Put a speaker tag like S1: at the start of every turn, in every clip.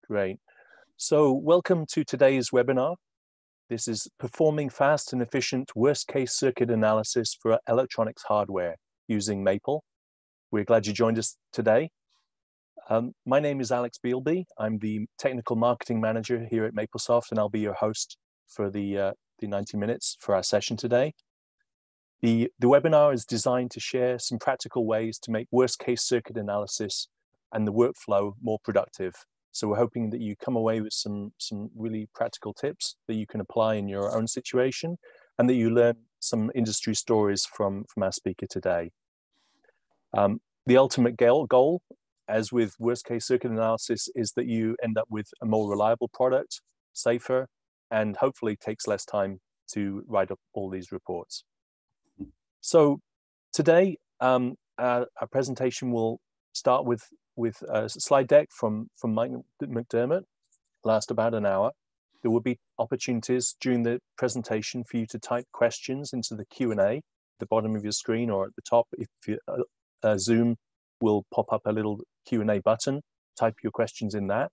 S1: Great. So welcome to today's webinar. This is Performing Fast and Efficient Worst-Case Circuit Analysis for Electronics Hardware using Maple. We're glad you joined us today. My name is Alex Bealby. I'm the Technical Marketing Manager here at MapleSoft, and I'll be your host for the 90 minutes for our session today. The webinar is designed to share some practical ways to make worst-case circuit analysis and the workflow more productive. So we're hoping that you come away with some really practical tips that you can apply in your own situation, and that you learn some industry stories from our speaker today. The ultimate goal, as with worst-case circuit analysis, is that you end up with a more reliable product, safer, and hopefully takes less time to write up all these reports. So today, our presentation will start with a slide deck from Mike McDermott, last about an hour. There will be opportunities during the presentation for you to type questions into the Q&A at the bottom of your screen, or at the top. If you, Zoom will pop up a little Q&A button, type your questions in that.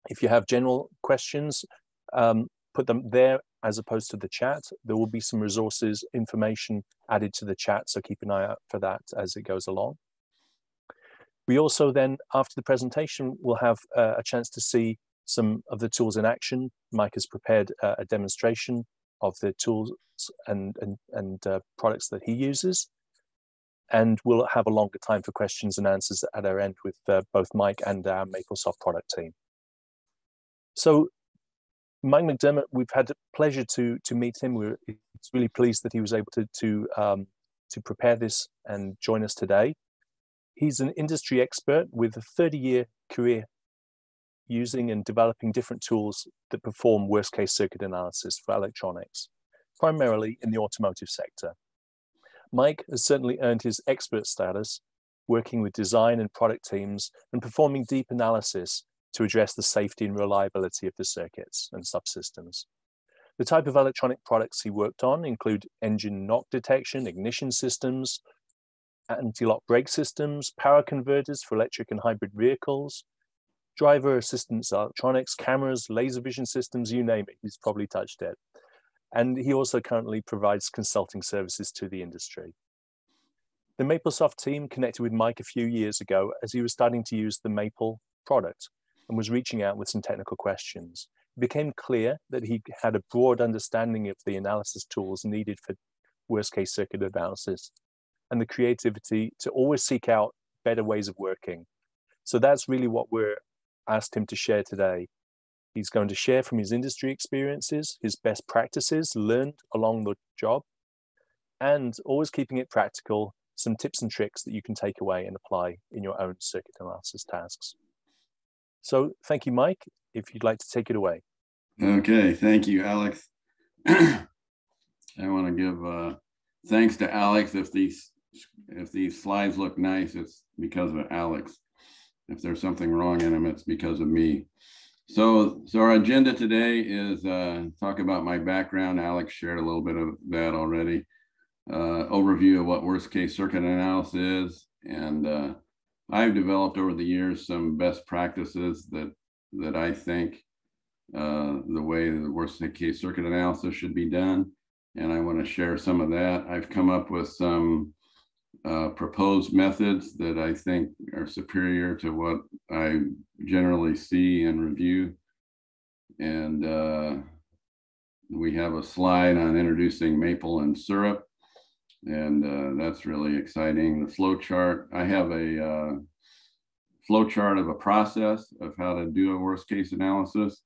S1: If you have general questions, put them there as opposed to the chat. There will be some resources, information added to the chat, so keep an eye out for that as it goes along. We also then, after the presentation, will have a chance to see some of the tools in action. Mike has prepared a demonstration of the tools and products that he uses. And we'll have a longer time for questions and answers at our end with both Mike and our MapleSoft product team. So Mike McDermott, we've had the pleasure to meet him. We're really pleased that he was able to prepare this and join us today. He's an industry expert with a 30-year career using and developing different tools that perform worst-case circuit analysis for electronics, primarily in the automotive sector. Mike has certainly earned his expert status working with design and product teams and performing deep analysis to address the safety and reliability of the circuits and subsystems. The type of electronic products he worked on include engine knock detection, ignition systems, anti-lock brake systems, power converters for electric and hybrid vehicles, driver assistance electronics, cameras, laser vision systems, you name it, he's probably touched it. And he also currently provides consulting services to the industry. The MapleSoft team connected with Mike a few years ago as he was starting to use the Maple product and was reaching out with some technical questions. It became clear that he had a broad understanding of the analysis tools needed for worst-case circuit analysis and the creativity to always seek out better ways of working. So that's really what we're asked him to share today. He's going to share from his industry experiences, his best practices learned along the job, and always keeping it practical, some tips and tricks that you can take away and apply in your own circuit analysis tasks. So thank you, Mike, if you'd like to take it away.
S2: Okay, thank you, Alex. I want to give thanks to Alex. If these slides look nice, it's because of Alex. If there's something wrong in them, it's because of me. So our agenda today is talk about my background. Alex shared a little bit of that already. Overview of what worst case circuit analysis is, and I've developed over the years some best practices that I think the way the worst case circuit analysis should be done, and I want to share some of that. I've come up with some proposed methods that I think are superior to what I generally see and review. And we have a slide on introducing maple and syrup, and that's really exciting. The flow chart, I have a flow chart of a process of how to do a worst case analysis.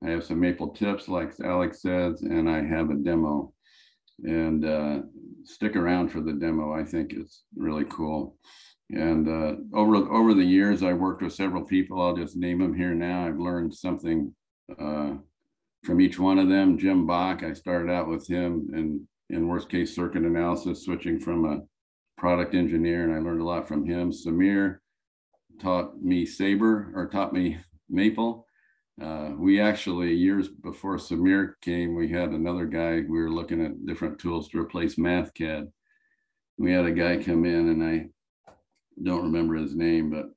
S2: I have some maple tips, like Alex says, and I have a demo. And stick around for the demo. I think it's really cool. And over the years, I worked with several people. I'll just name them here now. I've learned something from each one of them. Jim Bach, I started out with him in worst case circuit analysis, switching from a product engineer, and I learned a lot from him. Samir taught me Maple. We actually, years before Samir came, we had another guy. We were looking at different tools to replace MathCAD. We had a guy come in, and I don't remember his name, but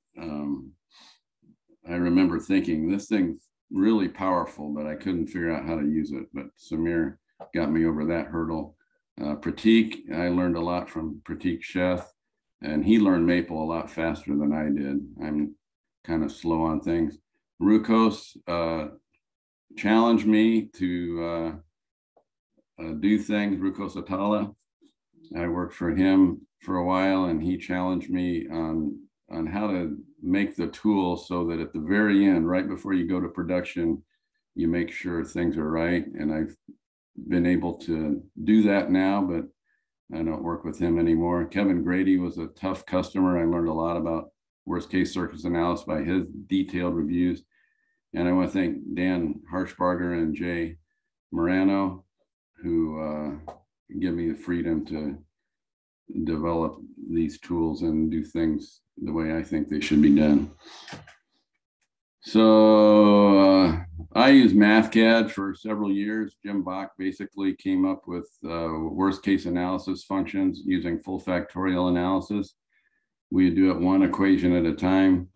S2: I remember thinking this thing's really powerful, but I couldn't figure out how to use it. But Samir got me over that hurdle. Pratik, I learned a lot from Pratik Sheth, and he learned maple a lot faster than I did. I'm kind of slow on things. Rukos challenged me to do things. Rukos Atala, I worked for him for a while, and he challenged me on how to make the tool so that at the very end, right before you go to production, you make sure things are right. And I've been able to do that now, but I don't work with him anymore. Kevin Grady was a tough customer. I learned a lot about worst case circuits analysis by his detailed reviews. And I want to thank Dan Harshbarger and Jay Morano, who give me the freedom to develop these tools and do things the way I think they should be done. So I used MathCAD for several years. Jim Bach basically came up with worst case analysis functions using full factorial analysis. We do it one equation at a time.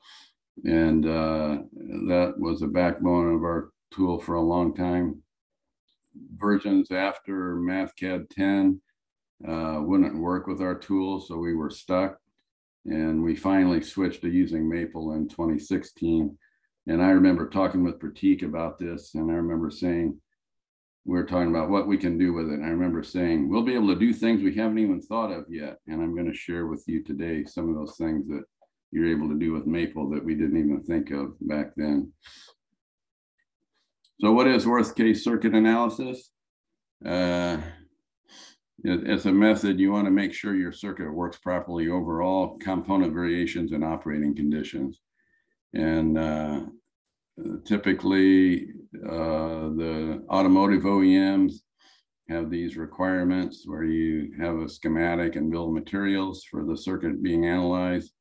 S2: And that was the backbone of our tool for a long time. Versions after MathCAD 10 wouldn't work with our tool, so we were stuck. And we finally switched to using Maple in 2016. And I remember talking with Pratik about this, and I remember saying, we were talking about what we can do with it. And I remember saying, we'll be able to do things we haven't even thought of yet. And I'm going to share with you today some of those things that you're able to do with Maple that we didn't even think of back then. So what is worst case circuit analysis? It's a method. You want to make sure your circuit works properly over all component variations and operating conditions. And typically the automotive OEMs have these requirements where you have a schematic and bill of materials for the circuit being analyzed,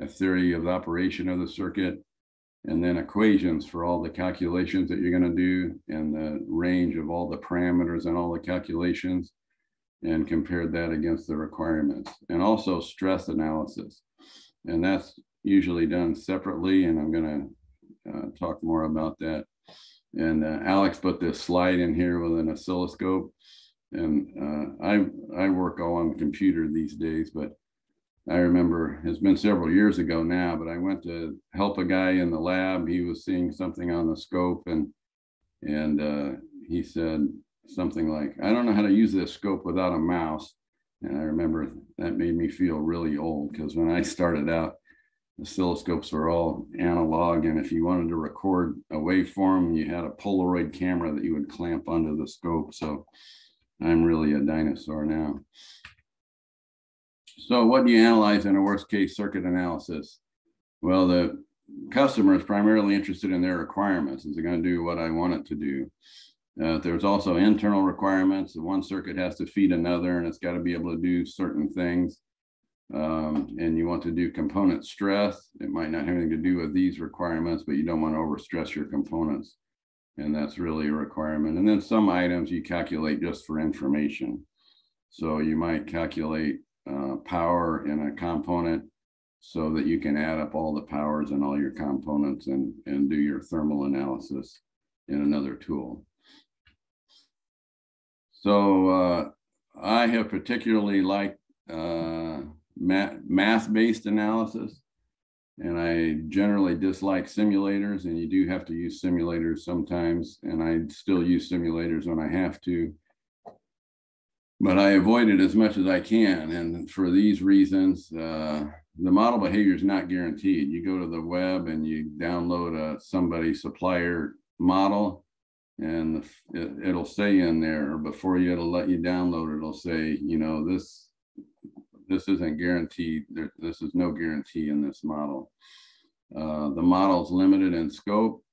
S2: a theory of the operation of the circuit, and then equations for all the calculations that you're going to do and the range of all the parameters and all the calculations, and compared that against the requirements. And also stress analysis. And that's usually done separately, and I'm going to talk more about that. And Alex put this slide in here with an oscilloscope. And I work all on the computer these days, but I remember it's been several years ago now, but I went to help a guy in the lab. He was seeing something on the scope, and he said something like, I don't know how to use this scope without a mouse. And I remember that made me feel really old, because when I started out, oscilloscopes were all analog, and if you wanted to record a waveform, you had a Polaroid camera that you would clamp onto the scope. So I'm really a dinosaur now. So what do you analyze in a worst case circuit analysis? Well, the customer is primarily interested in their requirements. Is it going to do what I want it to do? There's also internal requirements. One circuit has to feed another, and it's got to be able to do certain things. And you want to do component stress. It might not have anything to do with these requirements, but you don't want to overstress your components. And that's really a requirement. And then some items you calculate just for information. So you might calculate power in a component so that you can add up all the powers in all your components and do your thermal analysis in another tool. So I have particularly liked math-based analysis, and I generally dislike simulators, and you do have to use simulators sometimes, and I still use simulators when I have to, but I avoid it as much as I can. And for these reasons, the model behavior is not guaranteed. You go to the web and you download somebody's supplier model, and it'll say in there, or before you, it'll let you download it, it'll say, you know, this isn't guaranteed. This is no guarantee in this model. The model's limited in scope.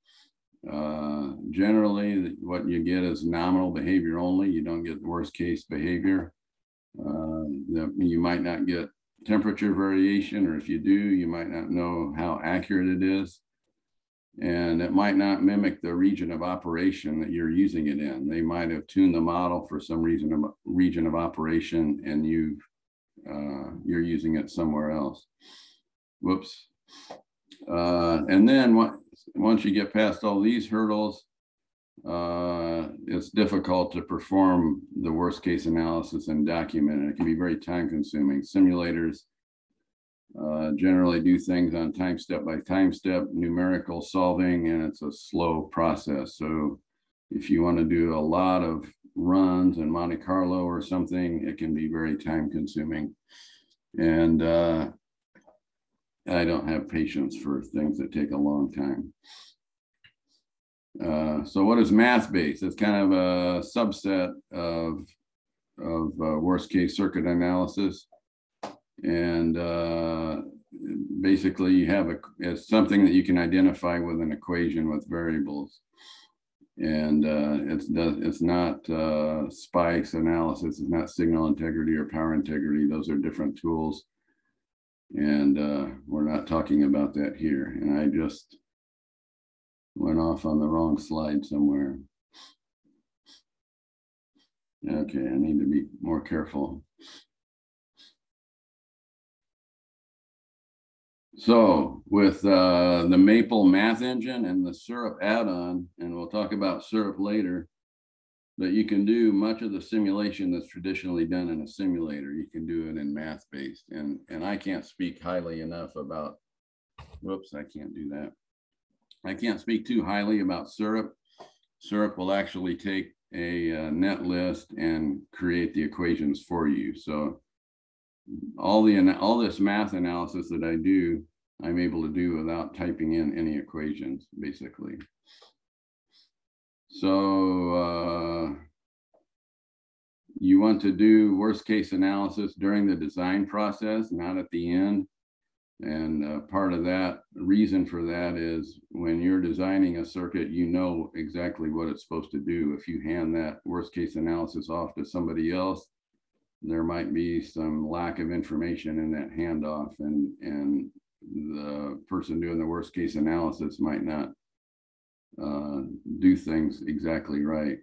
S2: Generally, what you get is nominal behavior only. You don't get the worst case behavior. You might not get temperature variation, or if you do, you might not know how accurate it is. And it might not mimic the region of operation that you're using it in. They might have tuned the model for some region of operation, and you're using it somewhere else. Whoops. And then once you get past all these hurdles, it's difficult to perform the worst case analysis and document it. It can be very time consuming. Simulators generally do things on time step by time step, numerical solving, and it's a slow process. So if you want to do a lot of runs in Monte Carlo or something, it can be very time consuming. And I don't have patience for things that take a long time. So what is math-based? It's kind of a subset of worst case circuit analysis. And basically you have it's something that you can identify with an equation with variables. And it's not spikes analysis, it's not signal integrity or power integrity. Those are different tools. And we're not talking about that here. And I just went off on the wrong slide somewhere. Okay, I need to be more careful. So with the Maple math engine and the syrup add-on, and we'll talk about syrup later, but you can do much of the simulation that's traditionally done in a simulator. You can do it in math-based. And I can't speak highly enough about, whoops, I can't do that. I can't speak too highly about syrup. Syrup will actually take a net list and create the equations for you. So all this math analysis that I do, I'm able to do without typing in any equations, basically. So you want to do worst case analysis during the design process, not at the end. And part of that reason for that is when you're designing a circuit, you know exactly what it's supposed to do. If you hand that worst case analysis off to somebody else, there might be some lack of information in that handoff, and the person doing the worst case analysis might not do things exactly right.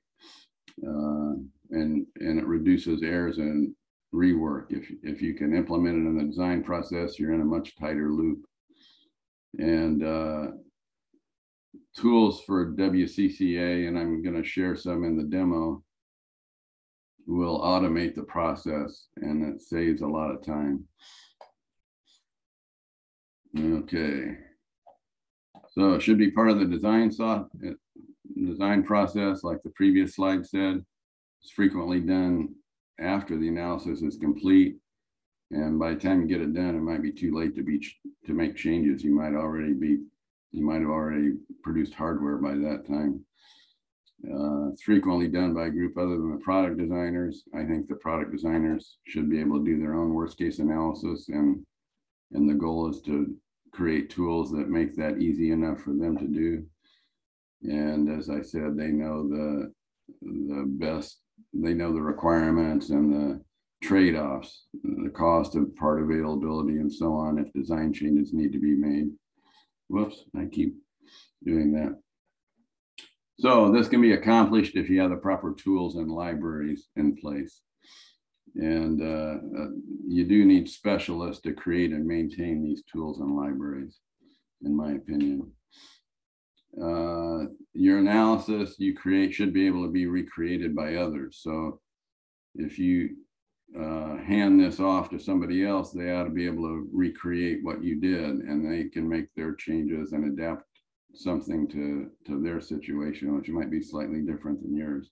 S2: And it reduces errors and rework. If you can implement it in the design process, you're in a much tighter loop. And tools for WCCA, and I'm going to share some in the demo, will automate the process, and it saves a lot of time. Okay, so it should be part of the design process, like the previous slide said. It's frequently done after the analysis is complete, and by the time you get it done, it might be too late to make changes. You might have already produced hardware by that time. It's frequently done by a group other than the product designers. I think the product designers should be able to do their own worst case analysis, and the goal is to create tools that make that easy enough for them to do. And as I said, they know they know the requirements and the trade-offs, the cost of part availability and so on, if design changes need to be made. Whoops, I keep doing that. So this can be accomplished if you have the proper tools and libraries in place. And you do need specialists to create and maintain these tools and libraries, in my opinion. Your analysis you create should be able to be recreated by others. So if you hand this off to somebody else, they ought to be able to recreate what you did, and they can make their changes and adapt something to their situation, which might be slightly different than yours.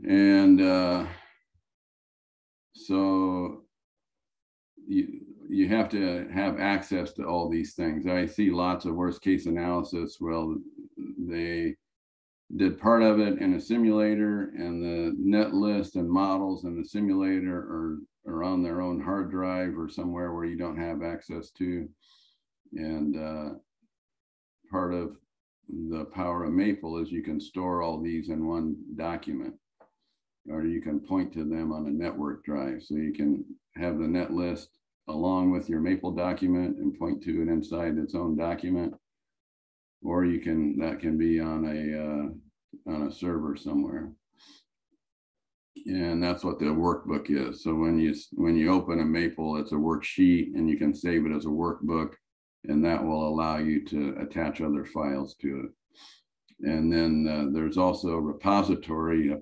S2: And so you have to have access to all these things. I see lots of worst case analysis. Well, they did part of it in a simulator, and the net list and models in the simulator are on their own hard drive or somewhere where you don't have access to. And part of the power of Maple is you can store all these in one document, or you can point to them on a network drive. So you can have the net list along with your Maple document and point to it inside its own document, or that can be on a server somewhere. And that's what the workbook is. So when you open a Maple, it's a worksheet, and you can save it as a workbook, and that will allow you to attach other files to it. And then there's also a repository.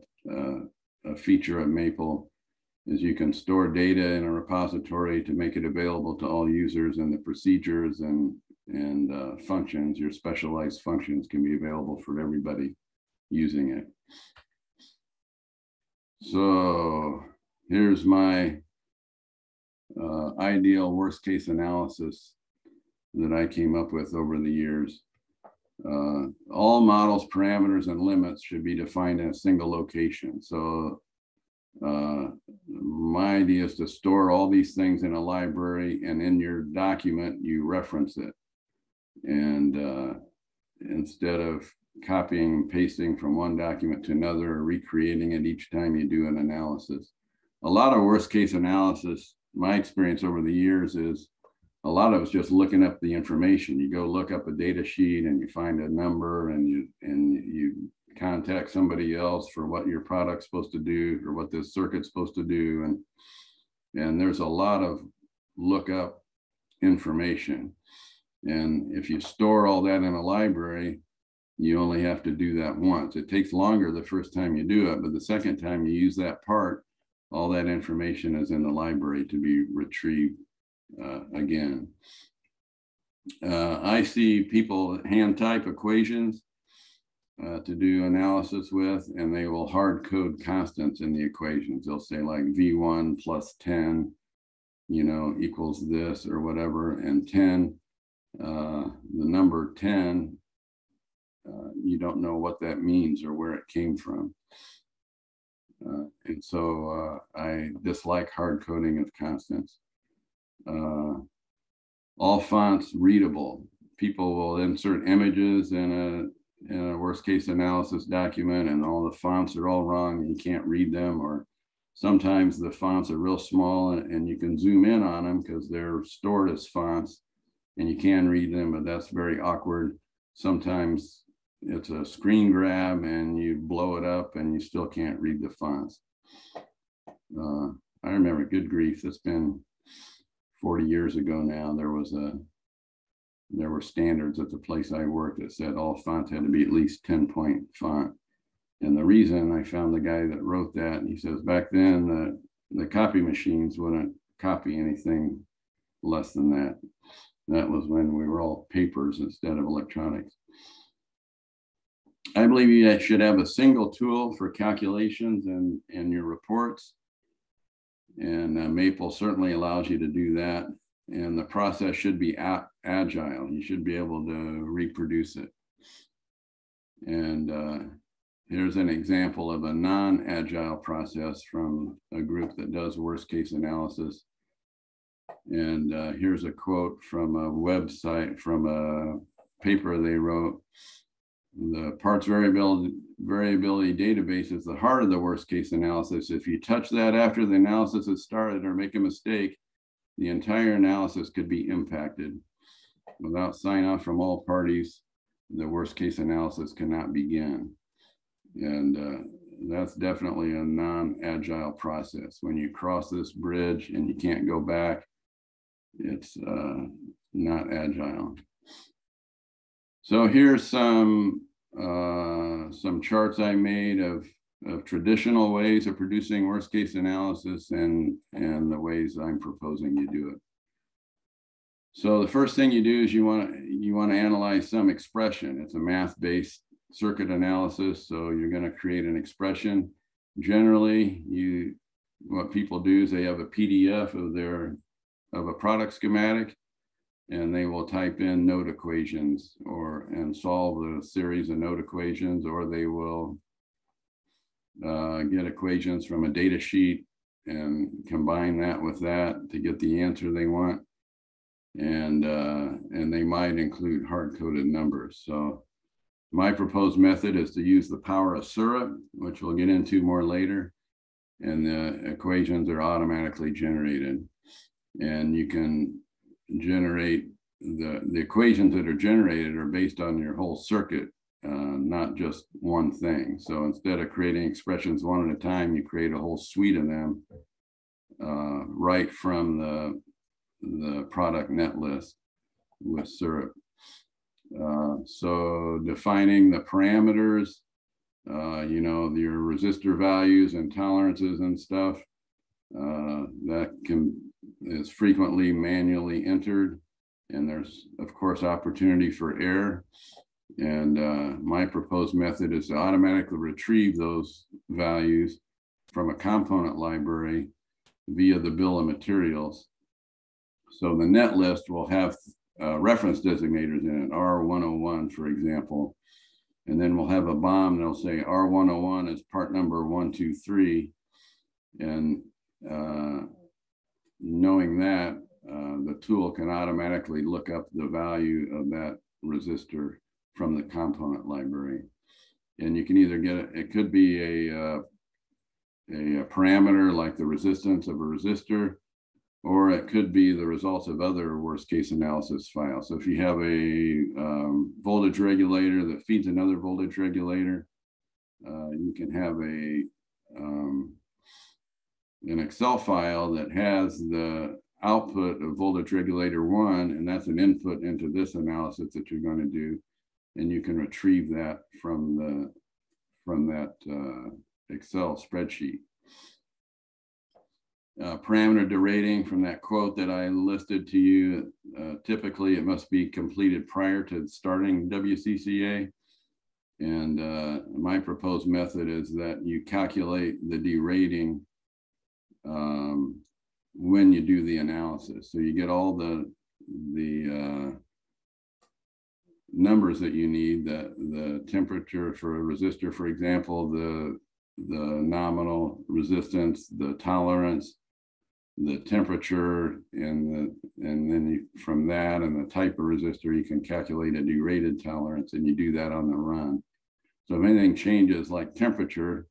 S2: A feature of Maple is you can store data in a repository to make it available to all users, and the procedures and functions, your specialized functions, can be available for everybody using it. So here's my ideal worst case analysis that I came up with over the years. All models, parameters, and limits should be defined in a single location. So my idea is to store all these things in a library, and in your document, you reference it. And instead of copying and pasting from one document to another, or recreating it each time you do an analysis. A lot of worst case analysis, my experience over the years, is a lot of it's just looking up the information. You go look up a data sheet and you find a number, and you contact somebody else for what your product's supposed to do, or what this circuit's supposed to do. And there's a lot of look up information. And if you store all that in a library, you only have to do that once. It takes longer the first time you do it, but the second time you use that part, all that information is in the library to be retrieved again. I see people hand type equations to do analysis with, and they will hard code constants in the equations. They'll say like V1 plus 10, equals this or whatever, and 10, the number 10, you don't know what that means or where it came from. And so I dislike hard coding of constants. All fonts readable. People will insert images in a worst case analysis document, and all the fonts are all wrong and you can't read them, or sometimes the fonts are real small and you can zoom in on them because they're stored as fonts and you can read them, but that's very awkward. Sometimes it's a screen grab and you blow it up and you still can't read the fonts. I remember, good grief, it's been 40 years ago now. There were standards at the place I worked that said all fonts had to be at least 10-point font. And the reason, I found the guy that wrote that, and he says back then the copy machines wouldn't copy anything less than that. That was when we were all papers instead of electronics. I believe you should have a single tool for calculations and your reports. And Maple certainly allows you to do that. And the process should be agile. You should be able to reproduce it. And here's an example of a non-agile process from a group that does worst case analysis. And here's a quote from a website, from a paper they wrote. The parts variability database is the heart of the worst case analysis. If you touch that after the analysis has started or make a mistake, the entire analysis could be impacted. Without sign off from all parties, the worst case analysis cannot begin. And that's definitely a non-agile process. When you cross this bridge and you can't go back, it's not agile. So here's some charts I made of traditional ways of producing worst case analysis and the ways I'm proposing you do it. So the first thing you do is you want to analyze some expression. It's a math-based circuit analysis, so you're going to create an expression. Generally, what people do is they have a PDF of a product schematic, and they will type in node equations and solve the series of node equations, or they will get equations from a data sheet and combine that with that to get the answer they want. And they might include hard-coded numbers. So my proposed method is to use the power of Sura, which we'll get into more later. And the equations are automatically generated. And you can generate the equations that are generated are based on your whole circuit. not just one thing. So instead of creating expressions one at a time, you create a whole suite of them right from the product net list with syrup. So defining the parameters, you know, your resistor values and tolerances and stuff, that is frequently manually entered. And there's, of course, opportunity for error. And my proposed method is to automatically retrieve those values from a component library via the bill of materials. So the net list will have reference designators in it, R101, for example. And then we'll have a BOM that'll say R101 is part number 123. And knowing that, the tool can automatically look up the value of that resistor from the component library. And you can either get it could be a parameter like the resistance of a resistor, or it could be the results of other worst case analysis files. So if you have a voltage regulator that feeds another voltage regulator, you can have an Excel file that has the output of voltage regulator 1, and that's an input into this analysis that you're going to do. And you can retrieve that from that Excel spreadsheet. Parameter derating from that quote that I listed to you, typically it must be completed prior to starting WCCA. And my proposed method is that you calculate the derating when you do the analysis. So you get all the numbers that you need, the temperature for a resistor, for example, the nominal resistance, the tolerance, the temperature, and then from that and the type of resistor, you can calculate a derated tolerance, and you do that on the run. So if anything changes like temperature,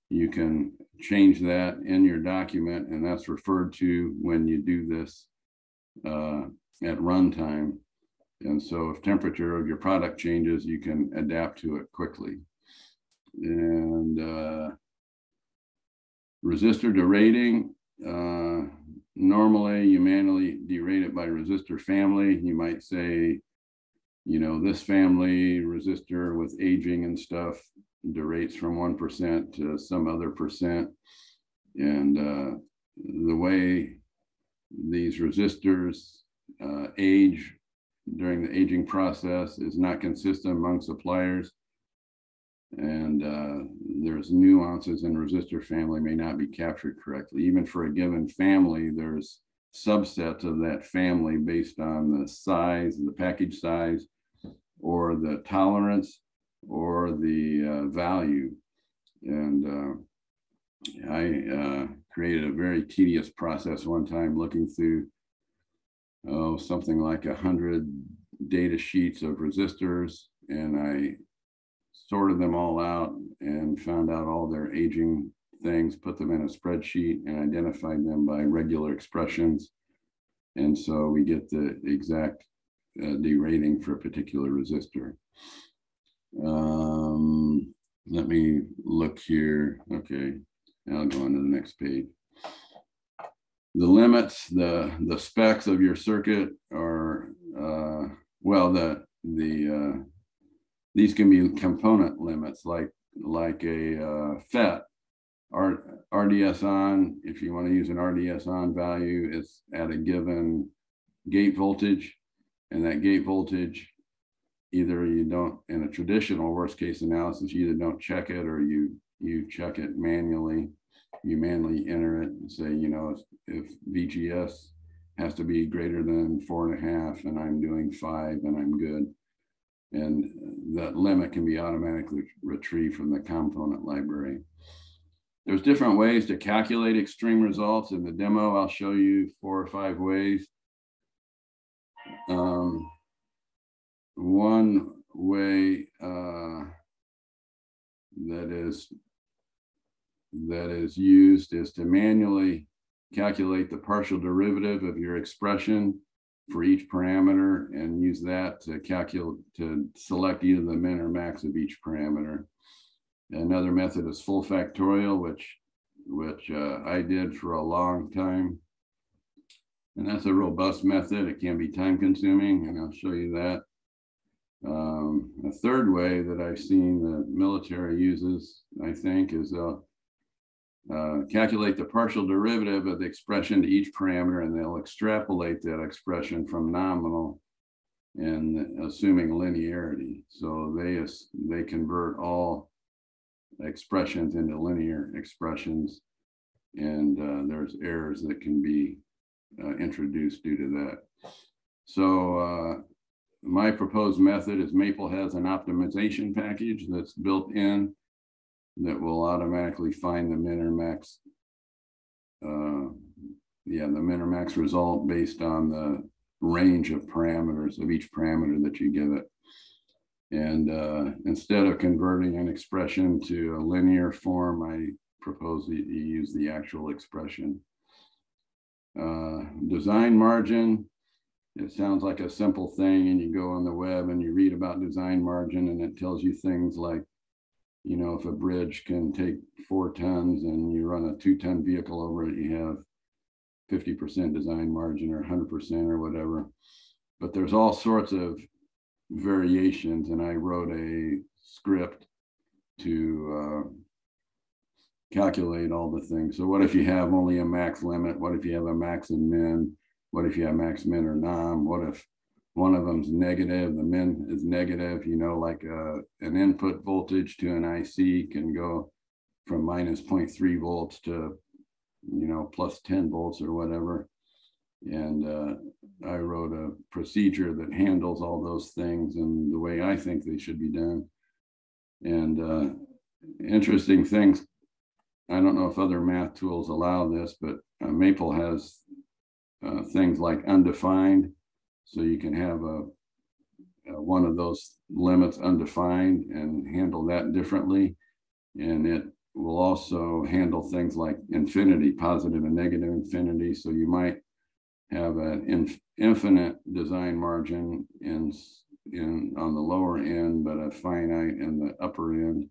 S2: you can change that in your document, and that's referred to when you do this at runtime. And so if temperature of your product changes, you can adapt to it quickly. And resistor derating, normally you manually derate it by resistor family. You might say, you know, this family resistor with aging and stuff derates from 1% to some other percent. And the way these resistors age during the aging process is not consistent among suppliers. And there's nuances in resistor family may not be captured correctly. Even for a given family, there's subsets of that family based on the size, the package size, or the tolerance, or the value. And I created a very tedious process one time looking through something like 100 data sheets of resistors, and I sorted them all out and found out all their aging things, put them in a spreadsheet, and identified them by regular expressions. And so we get the exact derating for a particular resistor. Let me look here. Okay, now I'll go on to the next page. The limits, the specs of your circuit are, well, these can be component limits, like a FET, RDS on. If you want to use an RDS on value, it's at a given gate voltage, and that gate voltage, either you don't, in a traditional worst case analysis, you either don't check it or you check it manually. You manually enter it and say, you know, if VGS has to be greater than 4.5 and I'm doing 5 and I'm good. And that limit can be automatically retrieved from the component library. There's different ways to calculate extreme results. In the demo, I'll show you 4 or 5 ways. One way that is used is to manually calculate the partial derivative of your expression for each parameter and use that to select either the min or max of each parameter. Another method is full factorial, which I did for a long time. And that's a robust method. It can be time consuming, and I'll show you that. A third way that I've seen the military uses, I think, is they'll calculate the partial derivative of the expression to each parameter, and they'll extrapolate that expression from nominal and assuming linearity. So they convert all expressions into linear expressions, and there's errors that can be introduced due to that. So my proposed method is Maple has an optimization package that's built in that will automatically find the min or max, the min or max result based on the range of parameters of each parameter that you give it. And instead of converting an expression to a linear form, I propose that you use the actual expression. Design margin, it sounds like a simple thing, and you go on the web and you read about design margin, and it tells you things like, you know, if a bridge can take 4 tons and you run a 2-ton vehicle over it, you have 50% design margin or 100% or whatever. But there's all sorts of variations, and I wrote a script to calculate all the things. So what if you have only a max limit? What if you have a max and min? What if you have max, min, or nom? What if one of them's negative, the min is negative? You know, like an input voltage to an IC can go from minus 0.3 volts to, you know, plus 10 volts or whatever. And I wrote a procedure that handles all those things and the way I think they should be done. And interesting things, I don't know if other math tools allow this, but Maple has things like undefined. So you can have one of those limits undefined and handle that differently. And it will also handle things like infinity, positive and negative infinity. So you might have an infinite design margin on the lower end, but a finite in the upper end.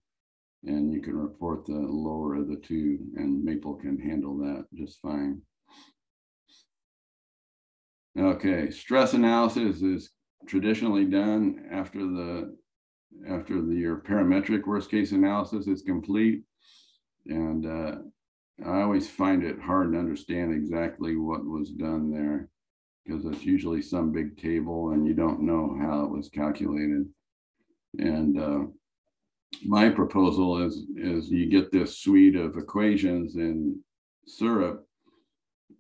S2: And you can report the lower of the two, and Maple can handle that just fine. Okay, stress analysis is traditionally done after your parametric worst case analysis is complete. And I always find it hard to understand exactly what was done there, because it's usually some big table and you don't know how it was calculated. And my proposal is you get this suite of equations in syrup,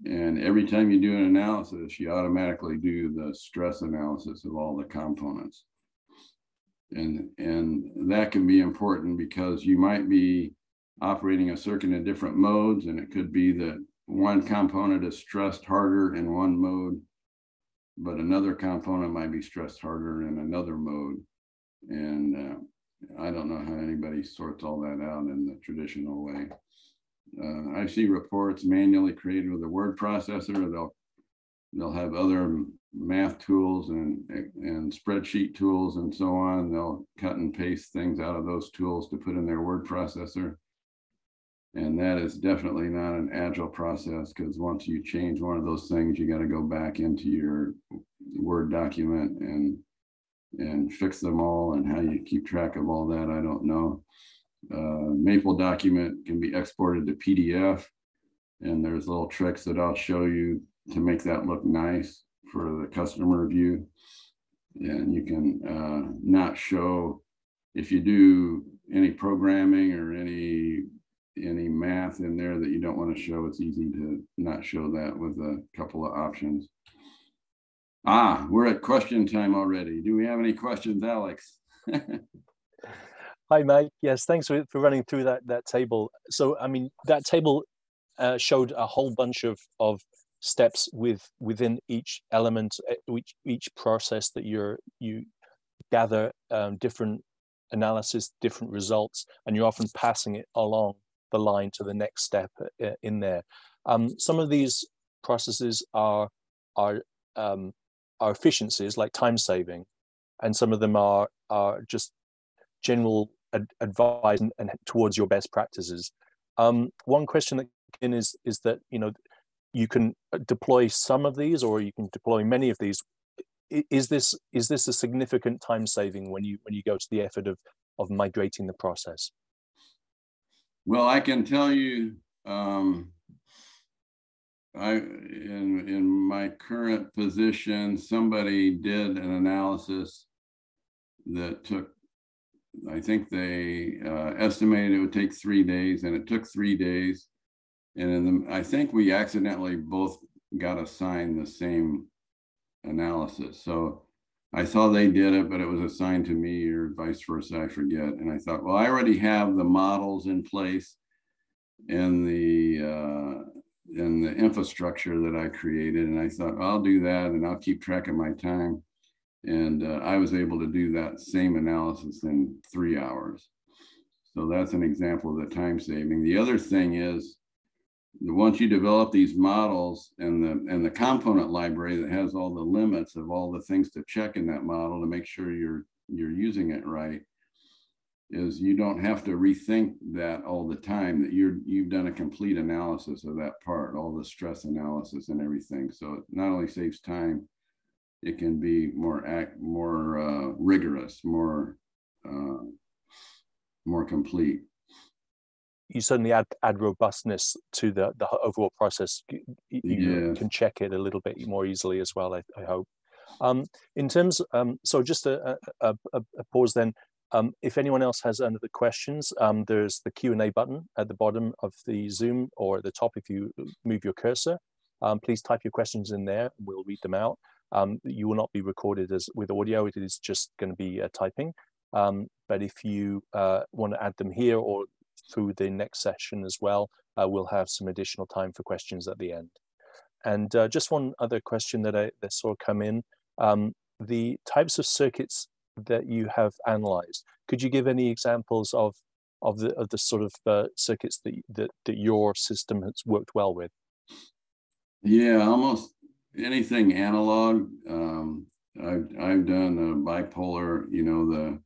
S2: and every time you do an analysis, you automatically do the stress analysis of all the components. And that can be important because you might be operating a circuit in different modes, and it could be that one component is stressed harder in one mode, but another component might be stressed harder in another mode. And I don't know how anybody sorts all that out in the traditional way. I see reports manually created with a word processor. They'll have other math tools and spreadsheet tools and so on. They'll cut and paste things out of those tools to put in their word processor. And that is definitely not an agile process, because once you change one of those things, you got to go back into your Word document and fix them all. And how you keep track of all that, I don't know. Maple document can be exported to PDF, and there's little tricks that I'll show you to make that look nice for the customer view. And you can not show, if you do any programming or any math in there that you don't want to show, it's easy to not show that with a couple of options. We're at question time already. Do we have any questions, Alex?
S1: Hi, Mike. Yes, thanks for running through that table. So, I mean, that table showed a whole bunch of steps within each element, each process that you gather different analysis, different results, and you're often passing it along the line to the next step in there. Some of these processes are efficiencies like time saving, and some of them are just general advice and towards your best practices. One question that is that you can deploy some of these, or you can deploy many of these. Is this a significant time saving when you go to the effort of migrating the process?
S2: Well, I can tell you, in my current position, somebody did an analysis that took, I think they estimated it would take 3 days, and it took 3 days. And I think we accidentally both got assigned the same analysis. So I saw they did it, but it was assigned to me, or vice versa, I forget. And I thought, well, I already have the models in place and the infrastructure that I created. And I thought, well, I'll do that, and I'll keep track of my time. And I was able to do that same analysis in 3 hours. So that's an example of the time saving. The other thing is, once you develop these models and the component library that has all the limits of all the things to check in that model to make sure you're using it right, is you don't have to rethink that all the time, that you've done a complete analysis of that part, all the stress analysis and everything. So it not only saves time, it can be more rigorous, more complete.
S1: You certainly add robustness to the overall process. You can check it a little bit more easily as well, I hope. In terms, so just a pause then. If anyone else has any other questions, there's the Q&A button at the bottom of the Zoom, or at the top if you move your cursor. Please type your questions in there, and we'll read them out. You will not be recorded with audio. It is just going to be typing. But if you want to add them here or through the next session as well, we'll have some additional time for questions at the end. And just one other question that saw come in: the types of circuits that you have analyzed. Could you give any examples of the sort of circuits that your system has worked well with?
S2: Yeah, almost anything analog. I've done bipolar, the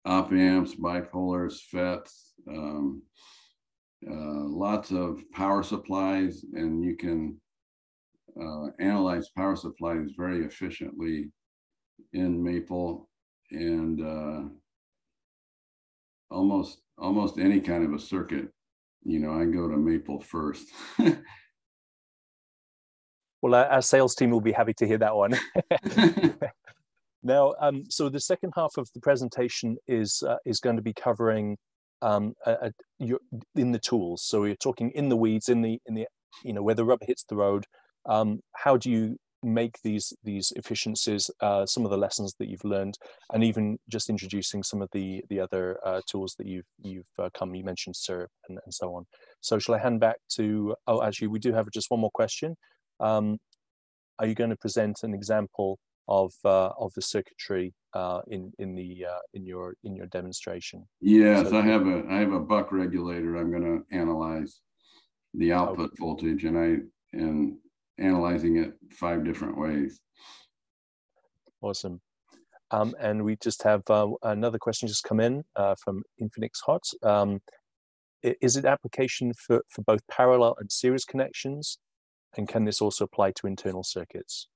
S2: op amps, bipolars, FETs, lots of power supplies, and you can analyze power supplies very efficiently in Maple, and almost any kind of a circuit. I go to Maple first.
S1: Well, our sales team will be happy to hear that one. Now, so the second half of the presentation is going to be covering in the tools. So we're talking in the weeds, in the where the rubber hits the road. How do you make these efficiencies? Some of the lessons that you've learned, and even just introducing some of the other tools that you've you mentioned syrup and so on. So shall I hand back to? Oh, actually, we do have just one more question. Are you going to present an example of the circuitry in your demonstration?
S2: Yes, so, I have a buck regulator. I'm going to analyze the output voltage, and analyzing it 5 different ways.
S1: Awesome. And we just have another question just come in from Infinix Hot. Is it application for both parallel and series connections? And can this also apply to internal circuits?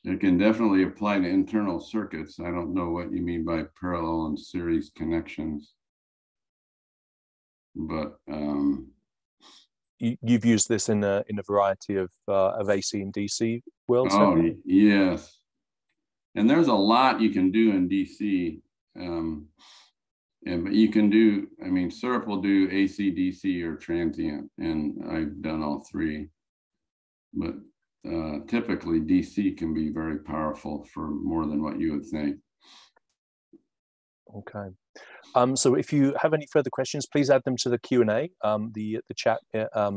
S2: It can definitely apply to internal circuits. I don't know what you mean by parallel and series connections, but
S1: you've used this in a variety of AC and DC worlds.
S2: Oh, yes, and there's a lot you can do in DC, but you can do. I mean, syrup will do AC, DC, or transient, and I've done all 3. But typically, DC can be very powerful for more than what you would think.
S1: Okay. So if you have any further questions, please add them to the Q&A. The chat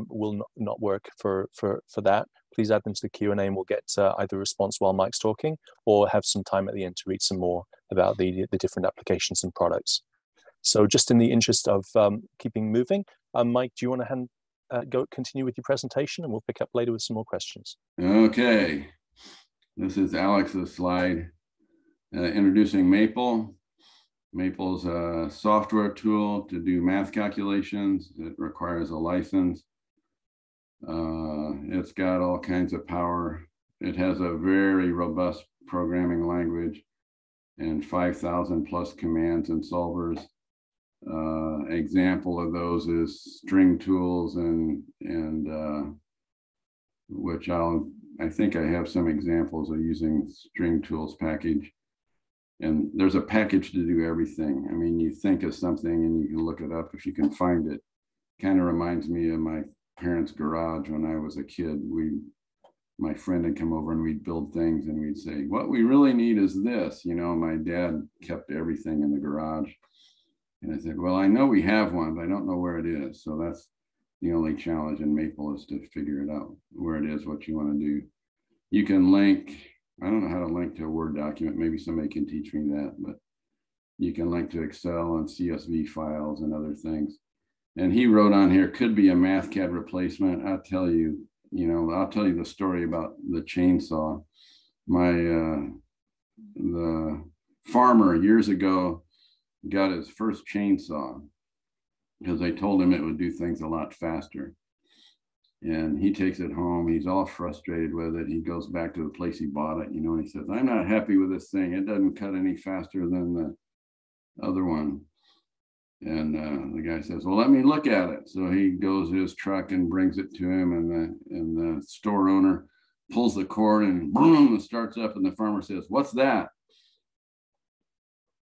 S1: will not work for that. Please add them to the Q&A, and we'll get either a response while Mike's talking, or have some time at the end to read some more about the different applications and products. So just in the interest of keeping moving, Mike, do you want to hand continue with your presentation, and we'll pick up later with some more questions.
S2: Okay, this is Alex's slide introducing Maple. Maple's a software tool to do math calculations. It requires a license. It's got all kinds of power. It has a very robust programming language and 5,000 plus commands and solvers. Example of those is string tools and which I think I have some examples of using string tools package. And there's a package to do everything. I mean, you think of something and you can look it up if you can find it. Kind of reminds me of my parents' garage when I was a kid. My friend would come over and we'd build things and we'd say, what we really need is this. You know, my dad kept everything in the garage. And I said, well, I know we have one, but I don't know where it is. So that's the only challenge in Maple, is to figure it out, where it is, what you want to do. You can link, I don't know how to link to a Word document. Maybe somebody can teach me that, but you can link to Excel and CSV files and other things. And he wrote on here, could be a MathCAD replacement. I'll tell you the story about the chainsaw. The farmer years ago got his first chainsaw because they told him it would do things a lot faster. And he takes it home. He's all frustrated with it. He goes back to the place he bought it, and he says, I'm not happy with this thing. It doesn't cut any faster than the other one. And the guy says, well, let me look at it. So he goes to his truck and brings it to him, and the store owner pulls the cord and boom, it starts up, and the farmer says, what's that?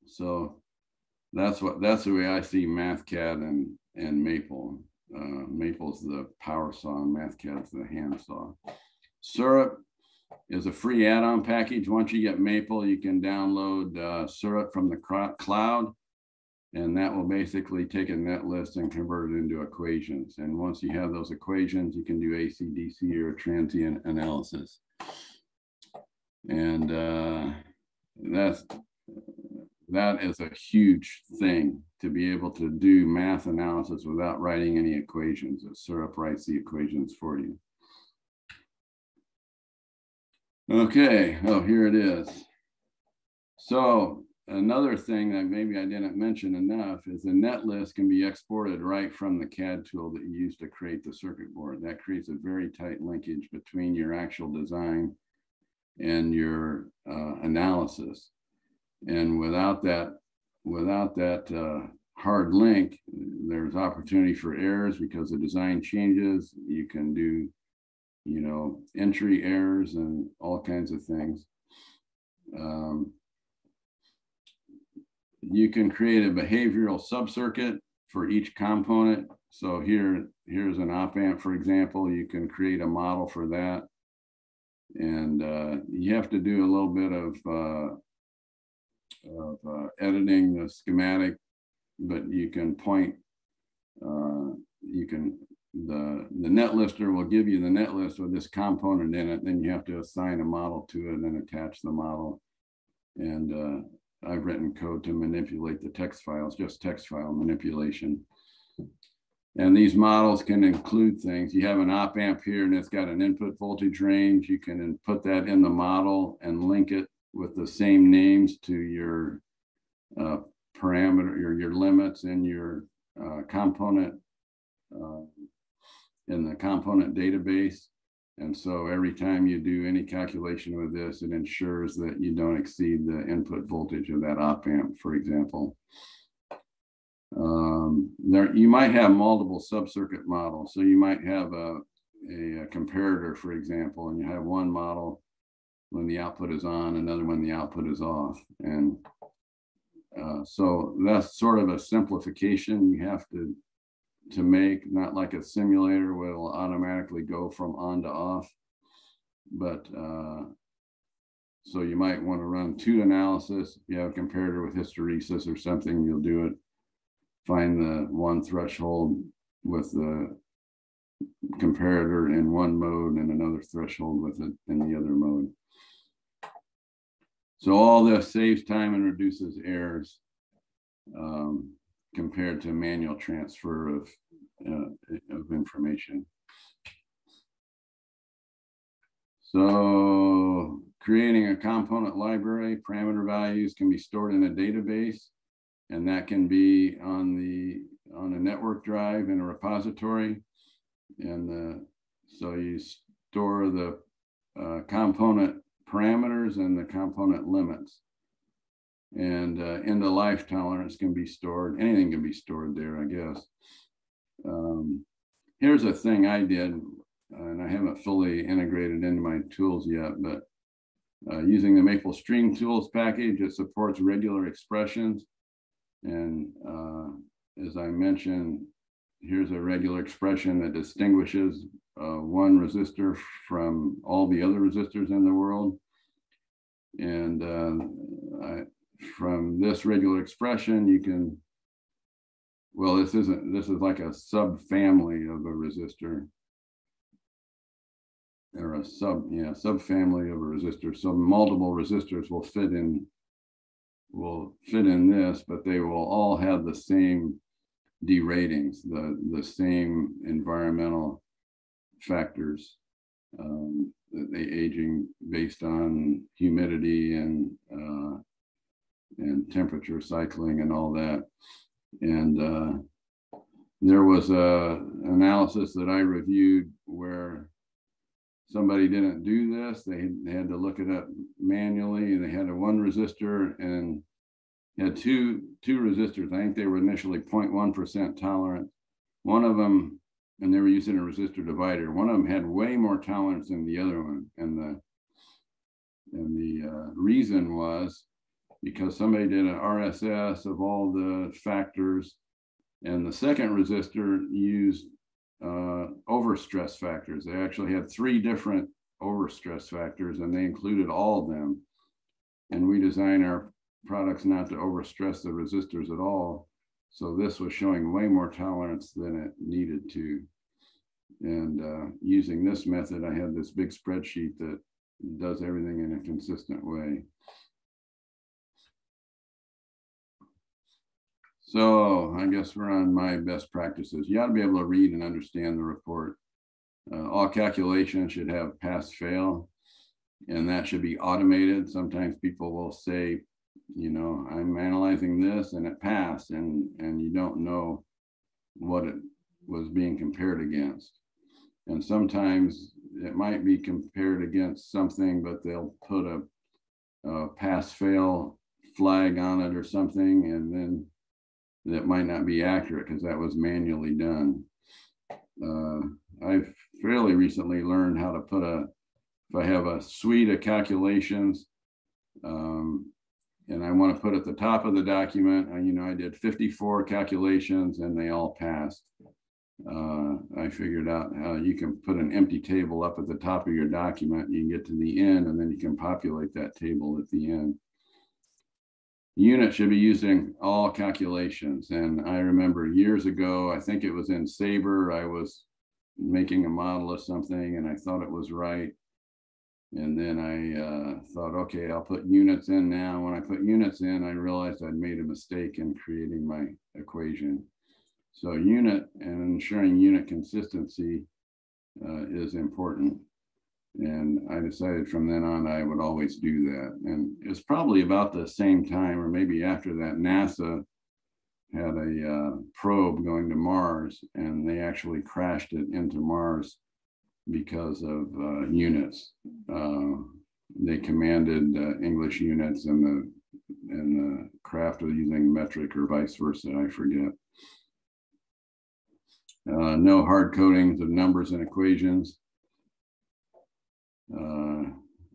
S2: So that's the way I see MathCAD and Maple. Maple's the power saw and MathCAD's the hand saw. Syrup is a free add-on package. Once you get Maple, you can download Syrup from the cloud, and that will basically take a net list and convert it into equations. And once you have those equations, you can do AC, DC, or transient analysis. And that is a huge thing, to be able to do math analysis without writing any equations. Syrup writes the equations for you. Okay, oh, here it is. So another thing that maybe I didn't mention enough is the net list can be exported right from the CAD tool that you use to create the circuit board. That creates a very tight linkage between your actual design and your analysis. And without that hard link, there's opportunity for errors because the design changes. You can do, entry errors and all kinds of things. You can create a behavioral subcircuit for each component. So here's an op amp, for example. You can create a model for that. And you have to do a little bit of editing the schematic, but you can point, the net lister will give you the net list with this component in it. Then you have to assign a model to it and then attach the model. And I've written code to manipulate the text files, just text file manipulation. And these models can include things. You have an op amp here and it's got an input voltage range. You can put that in the model and link it with the same names to your parameter, your limits in your component, in the component database. And so every time you do any calculation with this, it ensures that you don't exceed the input voltage of that op amp, for example. You might have multiple subcircuit models. So you might have a comparator, for example, and you have one model when the output is on, another when the output is off. And so that's sort of a simplification you have to make, not like a simulator where it'll automatically go from on to off. But so you might want to run two analysis. If you have a comparator with hysteresis or something, you'll do it. Find the one threshold with the comparator in one mode and another threshold with it in the other mode. So all this saves time and reduces errors compared to manual transfer of information. So creating a component library, parameter values can be stored in a database, and that can be on a network drive in a repository. And so you store the component parameters and the component limits. And end of life tolerance can be stored. Anything can be stored there, I guess. Here's a thing I did, and I haven't fully integrated into my tools yet, but using the Maple String Tools package, it supports regular expressions. And as I mentioned, here's a regular expression that distinguishes one resistor from all the other resistors in the world. And from this regular expression, you can, well, this is like a subfamily of a resistor, or a subfamily of a resistor. So multiple resistors will fit in this, but they will all have the same deratings, the same environmental factors, they aging based on humidity and temperature cycling and all that. And there was a analysis that I reviewed where somebody didn't do this. They had to look it up manually, and they had a one resistor and had two resistors. I think they were initially 0.1% tolerant. One of them, and they were using a resistor divider. One of them had way more tolerance than the other one. And the reason was because somebody did an RSS of all the factors, and the second resistor used overstress factors. They actually had 3 different overstress factors, and they included all of them. And we design our products not to overstress the resistors at all. So this was showing way more tolerance than it needed to. And using this method, I had this big spreadsheet that does everything in a consistent way. So I guess we're on my best practices. You ought to be able to read and understand the report. All calculations should have pass-fail, and that should be automated. Sometimes people will say, you know, I'm analyzing this and it passed, and you don't know what it was being compared against. And sometimes it might be compared against something, but they'll put a pass-fail flag on it or something, and then that might not be accurate because that was manually done. I've fairly recently learned how to put if I have a suite of calculations, and I want to put at the top of the document, I did 54 calculations and they all passed. I figured out how you can put an empty table up at the top of your document. You can get to the end, and then you can populate that table at the end. Unit should be using all calculations. And I remember years ago, I think it was in Sabre, I was making a model of something and I thought it was right. And then I thought, okay, I'll put units in now. When I put units in, I realized I'd made a mistake in creating my equation. So unit and ensuring unit consistency is important. And I decided from then on, I would always do that. And it's probably about the same time, or maybe after that, NASA had a probe going to Mars, and they actually crashed it into Mars because of units. They commanded English units, and the craft was using metric or vice versa, I forget. No hard codings of numbers and equations.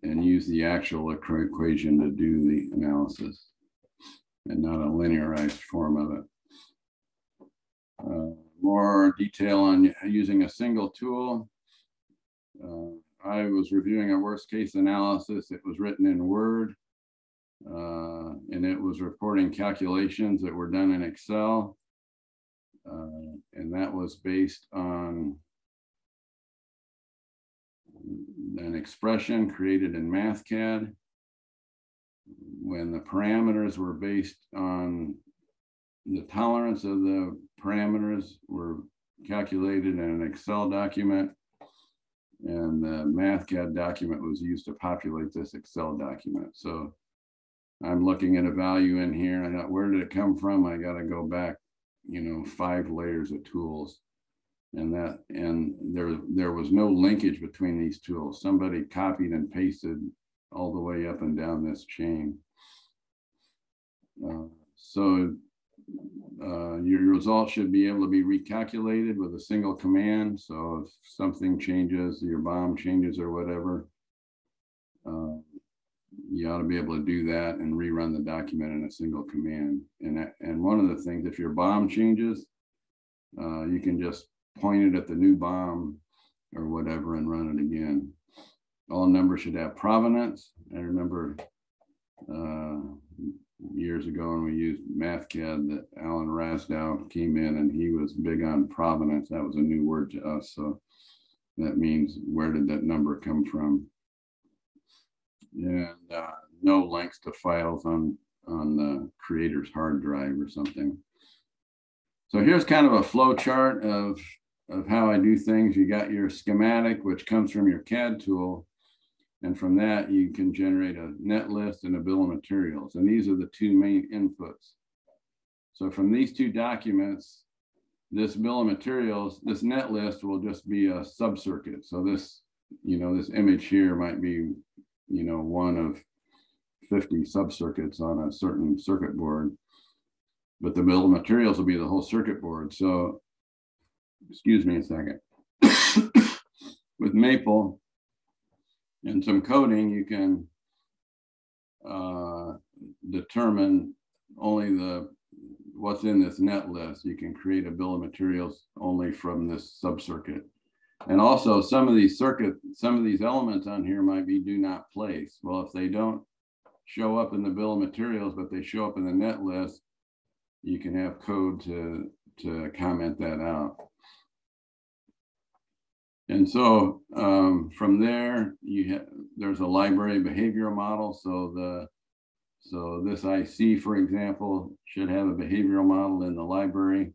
S2: And use the actual equation to do the analysis and not a linearized form of it. More detail on using a single tool. I was reviewing a worst case analysis. It was written in Word, and it was reporting calculations that were done in Excel. And that was based on an expression created in MathCAD. When the parameters were based on the tolerance of the parameters were calculated in an Excel document, and the MathCAD document was used to populate this Excel document. So I'm looking at a value in here. I thought, where did it come from? I got to go back, 5 layers of tools, and there was no linkage between these tools. Somebody copied and pasted all the way up and down this chain. Your results should be able to be recalculated with a single command. So if something changes, your BOM changes or whatever, you ought to be able to do that and rerun the document in a single command. And one of the things, if your BOM changes, you can just point it at the new BOM or whatever and run it again. All numbers should have provenance. I remember years ago when we used MathCAD that Alan Rastow came in and he was big on provenance. That was a new word to us. So that means, where did that number come from? And no links to files on the creator's hard drive or something. So here's kind of a flow chart of how I do things. You got your schematic, which comes from your CAD tool. And from that, you can generate a net list and a bill of materials. And these are the 2 main inputs. So from these 2 documents, this bill of materials, this net list will just be a subcircuit. So this, this image here might be, one of 50 subcircuits on a certain circuit board. But the bill of materials will be the whole circuit board. So, excuse me a second. With Maple and some coding, you can determine only what's in this net list. You can create a bill of materials only from this subcircuit. And also some of these elements on here might be do not place. Well, if they don't show up in the bill of materials, but they show up in the net list, you can have code to comment that out. And so from there, there's a library behavioral model. So this IC, for example, should have a behavioral model in the library.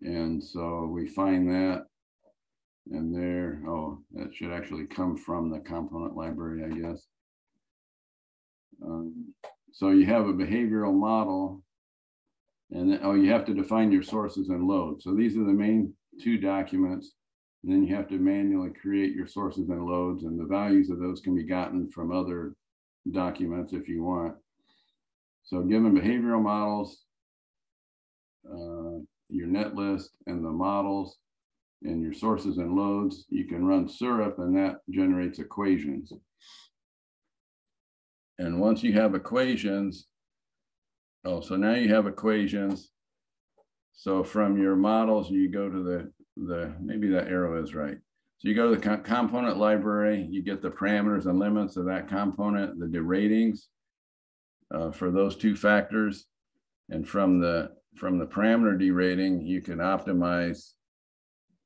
S2: And so we find that, and that should actually come from the component library, I guess. So you have a behavioral model, and then, you have to define your sources and loads. So these are the main 2 documents. And then you have to manually create your sources and loads, and the values of those can be gotten from other documents if you want. So given behavioral models, your net list and the models and your sources and loads, you can run SURUP, and that generates equations. And once you have equations, so now you have equations. So from your models, you go to maybe that arrow is right. So you go to the component library, you get the parameters and limits of that component, the deratings for those 2 factors. And from the parameter derating, you can optimize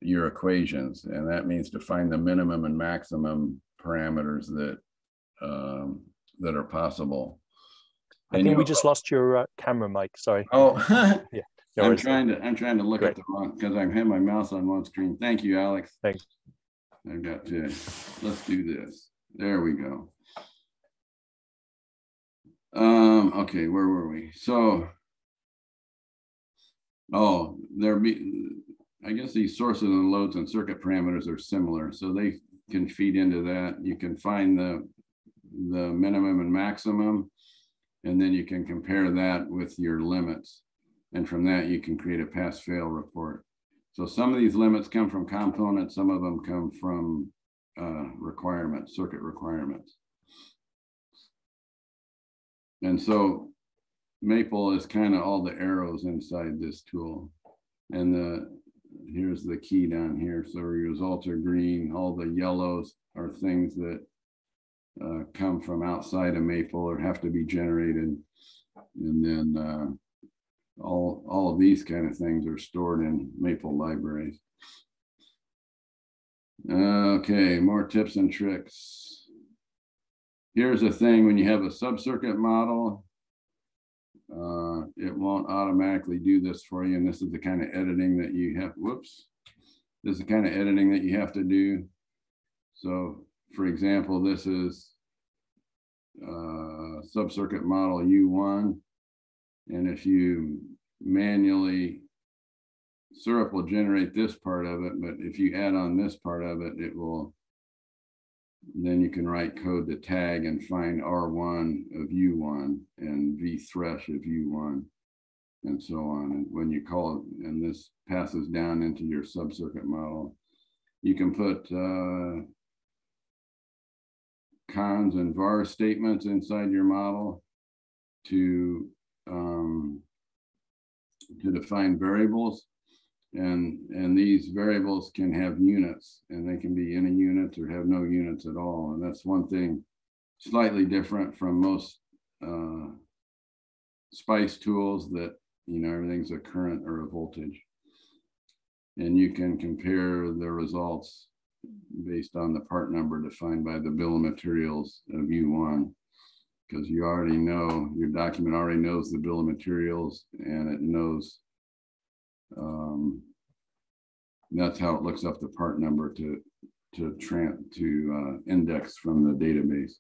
S2: your equations. And that means to find the minimum and maximum parameters that are possible.
S1: I think we just lost your camera, Mike. Sorry.
S2: Oh,
S1: yeah.
S2: I'm trying to look at the wrong, because I have my mouse on one screen. Thank you, Alex.
S1: Thanks.
S2: I've got to, let's do this. There we go. Okay, where were we? So, I guess these sources and loads and circuit parameters are similar, so they can feed into that. You can find the minimum and maximum, and then you can compare that with your limits. And from that, you can create a pass-fail report. So some of these limits come from components, some of them come from requirements, circuit requirements. And so Maple is kind of all the arrows inside this tool. And here's the key down here. So results are green. All the yellows are things that come from outside of Maple or have to be generated. And then all of these kind of things are stored in Maple libraries. Okay, more tips and tricks. Here's a thing: when you have a subcircuit model, it won't automatically do this for you. And this is the kind of editing that you have. Whoops, this is the kind of editing that you have to do. So for example, this is sub-circuit model U1. And if you manually, syrup will generate this part of it, but if you add on this part of it, it will, then you can write code to tag and find R1 of U1 and V thresh of U1 and so on. And when you call it, and this passes down into your sub-circuit model, you can put cons and var statements inside your model to define variables, and these variables can have units, and they can be any units or have no units at all. And that's one thing slightly different from most SPICE tools, that everything's a current or a voltage, and you can compare the results based on the part number defined by the bill of materials of U1, because you already know, your document already knows the bill of materials, and it knows that's how it looks up the part number to index from the database.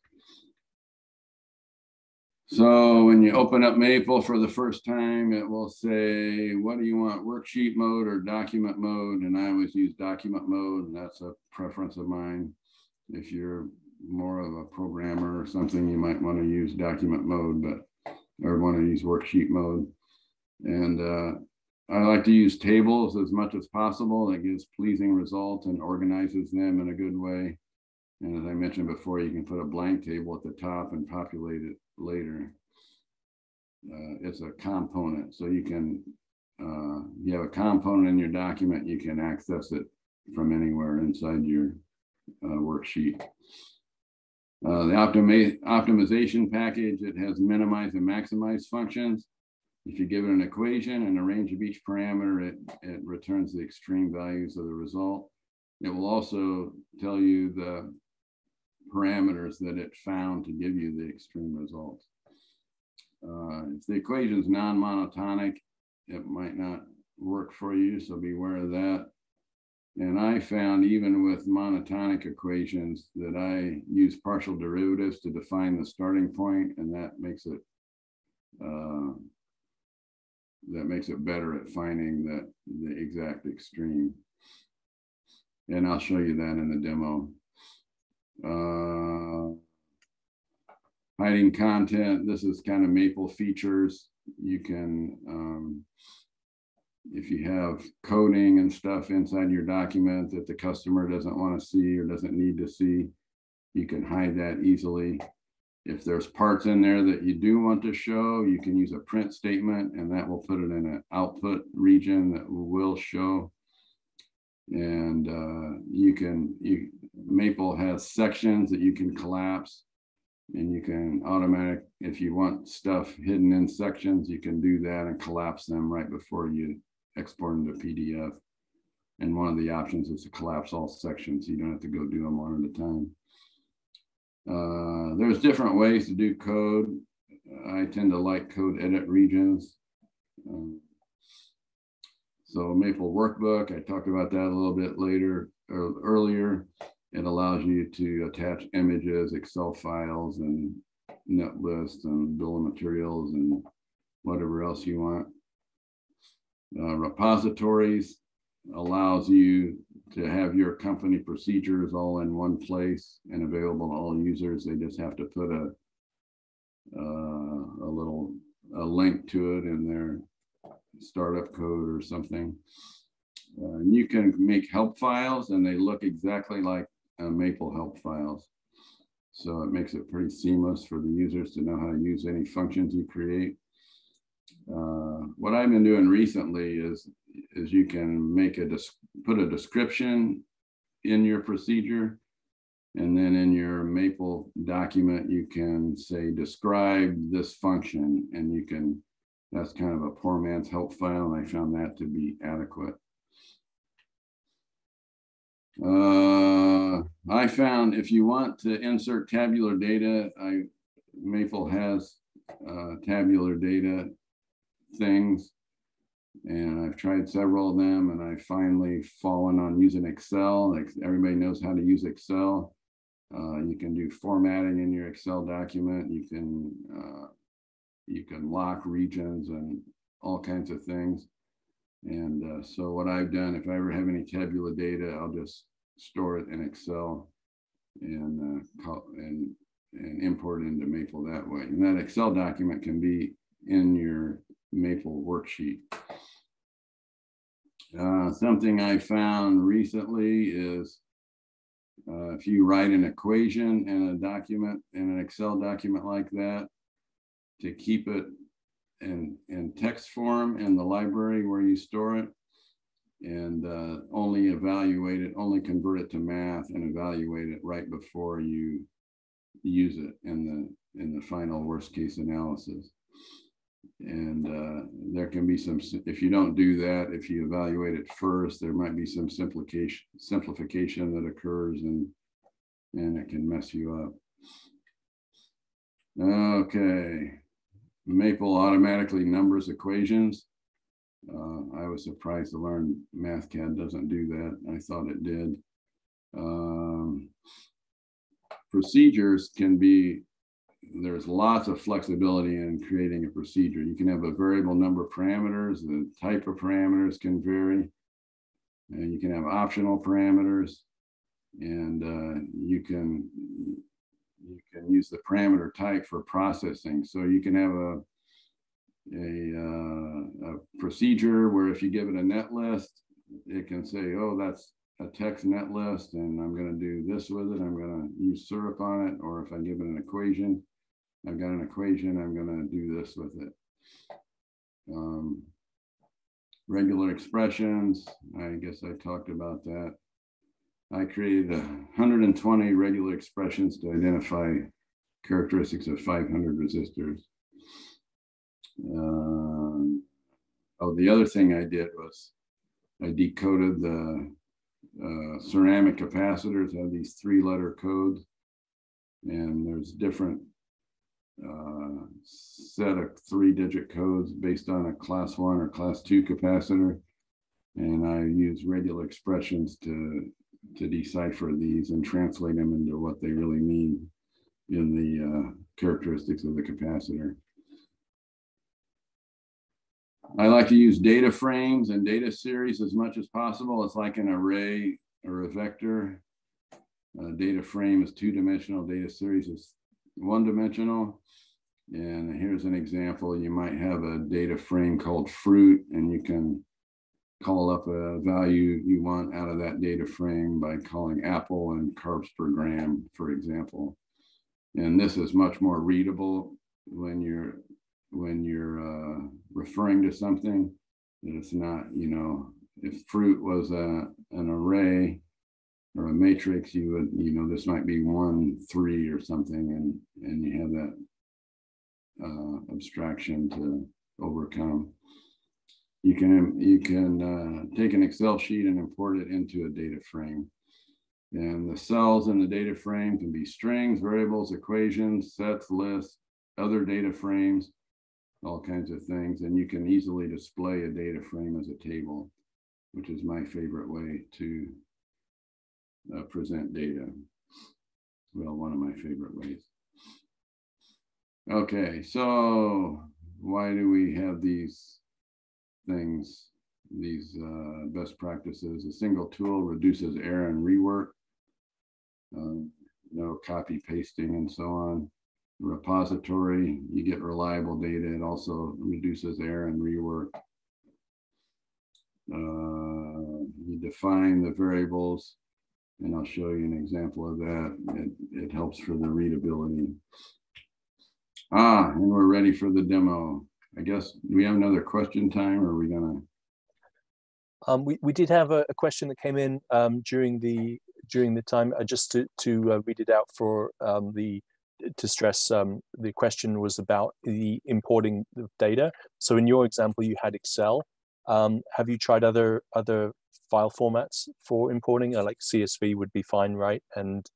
S2: So when you open up Maple for the first time, it will say, what do you want, worksheet mode or document mode? And I always use document mode, and that's a preference of mine. If you're more of a programmer or something, you might want to use document mode, or want to use worksheet mode. And I like to use tables as much as possible. That gives pleasing results and organizes them in a good way. And as I mentioned before, you can put a blank table at the top and populate it later. It's a component, so you can, you have a component in your document, you can access it from anywhere inside your worksheet. The optimization package, it has minimize and maximize functions. If you give it an equation and a range of each parameter, it returns the extreme values of the result. It will also tell you the parameters that it found to give you the extreme results. If the equation is non-monotonic, it might not work for you, so beware of that. And I found, even with monotonic equations, that I use partial derivatives to define the starting point, and that makes it better at finding the exact extreme. And I'll show you that in the demo. Hiding content, this is kind of Maple features. You can, if you have coding and stuff inside your document that the customer doesn't want to see or doesn't need to see, you can hide that easily. If there's parts in there that you do want to show, you can use a print statement, and that will put it in an output region that will show. And Maple has sections that you can collapse, and you can if you want stuff hidden in sections, you can do that and collapse them right before you export them to PDF. And one of the options is to collapse all sections, so you don't have to go do them one at a time. There's different ways to do code. I tend to like code edit regions. So Maple Workbook, I talked about that a little bit earlier. It allows you to attach images, Excel files, and net lists, and bill of materials, and whatever else you want. Repositories allows you to have your company procedures all in one place and available to all users. They just have to put a link to it in their startup code or something. And you can make help files, and they look exactly like Maple help files. So it makes it pretty seamless for the users to know how to use any functions you create. What I've been doing recently is you can put a description in your procedure, and then in your Maple document, you can say, describe this function, and that's kind of a poor man's help file, and I found that to be adequate. I found if you want to insert tabular data, Maple has tabular data things. And I've tried several of them, and I've finally fallen on using Excel. Like everybody knows how to use Excel. You can do formatting in your Excel document. You can lock regions and all kinds of things. And so what I've done, if I ever have any tabular data, I'll just store it in Excel and import it into Maple that way. And that Excel document can be in your Maple worksheet. Something I found recently is if you write an equation in a document, in an Excel document like that, to keep it in text form in the library where you store it, and only evaluate it, only convert it to math and evaluate it right before you use it in the final worst case analysis. And there can be some, if you don't do that, if you evaluate it first, there might be some simplification that occurs, and it can mess you up. Okay, Maple automatically numbers equations. I was surprised to learn MathCAD doesn't do that. I thought it did. Procedures can be, there's lots of flexibility in creating a procedure. You can have a variable number of parameters. The type of parameters can vary. And you can have optional parameters. And you can use the parameter type for processing. So you can have a procedure where if you give it a net list, it can say, oh, that's a text net list, and I'm going to do this with it. I'm going to use syrup on it. Or if I give it an equation, I've got an equation, I'm going to do this with it. Regular expressions, I guess I talked about that. I created 120 regular expressions to identify characteristics of 500 resistors. Oh, the other thing I did was I decoded the ceramic capacitors, have these 3-letter codes, and there's different set of 3-digit codes based on a class 1 or class 2 capacitor. And I use regular expressions to decipher these and translate them into what they really mean in the characteristics of the capacitor. I like to use data frames and data series as much as possible. It's like an array or a vector. Data frame is 2-dimensional, data series is 1-dimensional. And here's an example. You might have a data frame called fruit, and you can call up a value you want out of that data frame by calling apple and carbs per gram, for example. And this is much more readable when you're referring to something, that it's not, you know, if fruit was an array or a matrix, you would, you know, this might be 1, 3 or something, and you have that abstraction to overcome. You can take an Excel sheet and import it into a data frame. And the cells in the data frame can be strings, variables, equations, sets, lists, other data frames, all kinds of things. And you can easily display a data frame as a table, which is my favorite way to present data. Well, one of my favorite ways. Okay, so why do we have these things, these best practices? A single tool reduces error and rework. No copy pasting and so on. Repository, you get reliable data. It also reduces error and rework. You define the variables, and I'll show you an example of that. It helps for the readability. And we're ready for the demo. I guess, do we have another question time, or are we gonna?
S1: We did have a question that came in during the time. Just to read it out for to stress, the question was about the importing of data. So in your example, you had Excel. Have you tried other file formats for importing? Like CSV would be fine, right? And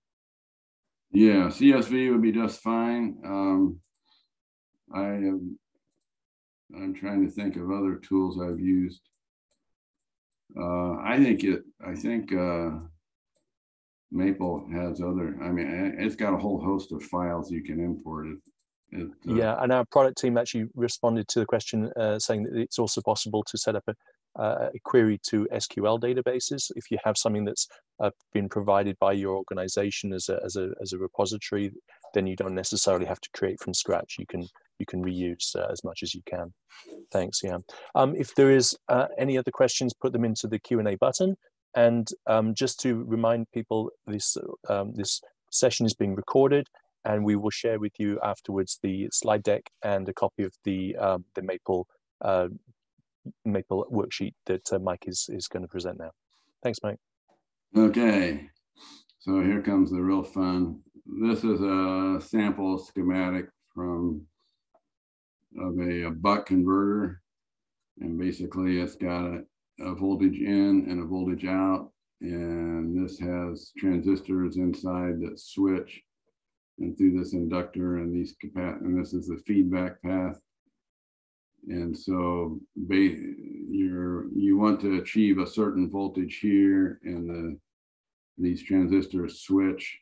S2: yeah, CSV would be just fine. I'm trying to think of other tools I've used. I think Maple has other, I mean, it's got a whole host of files you can import it.
S1: Yeah, and our product team actually responded to the question saying that it's also possible to set up a query to SQL databases. If you have something that's been provided by your organization as a repository, then you don't necessarily have to create from scratch. You can reuse as much as you can. Thanks, yeah. If there is any other questions, put them into the Q&A button. And just to remind people, this session is being recorded, and we will share with you afterwards the slide deck and a copy of the Maple worksheet that Mike is going to present now. Thanks, Mike.
S2: Okay, so here comes the real fun. This is a sample schematic of a buck converter, and basically it's got a voltage in and a voltage out, and this has transistors inside that switch and through this inductor, and this is the feedback path. And so you want to achieve a certain voltage here, and these transistors switch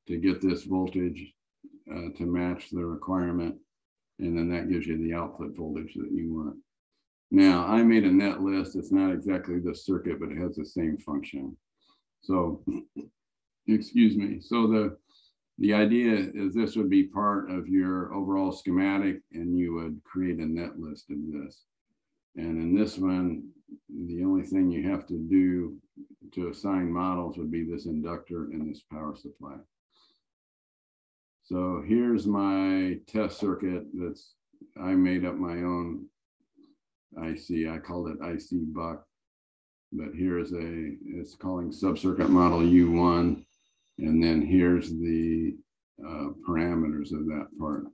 S2: to get this voltage to match the requirement, and then that gives you the output voltage that you want. Now, I made a net list. It's not exactly the circuit, but it has the same function. So, excuse me. So the idea is this would be part of your overall schematic, and you would create a net list of this. And in this one, the only thing you have to do to assign models would be this inductor and this power supply. So here's my test circuit I made up my own IC. I called it IC buck, but it's calling subcircuit model U1. And then here's the parameters of that part.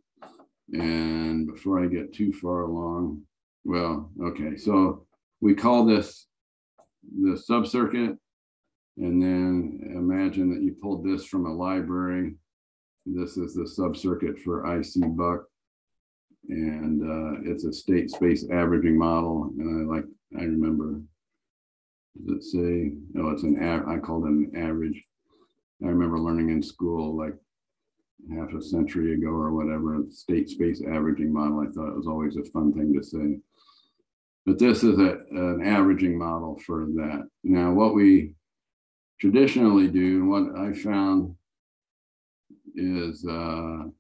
S2: And before I get too far along, well, okay, so we call this the subcircuit, and then imagine that you pulled this from a library. This is the subcircuit for IC buck, and it's a state space averaging model. And I remember, does it say, no, it's I called it an average. I remember learning in school like half a century ago or whatever, state space averaging model. I thought it was always a fun thing to say. But this is an averaging model for that. Now, what we traditionally do, and what I found is, an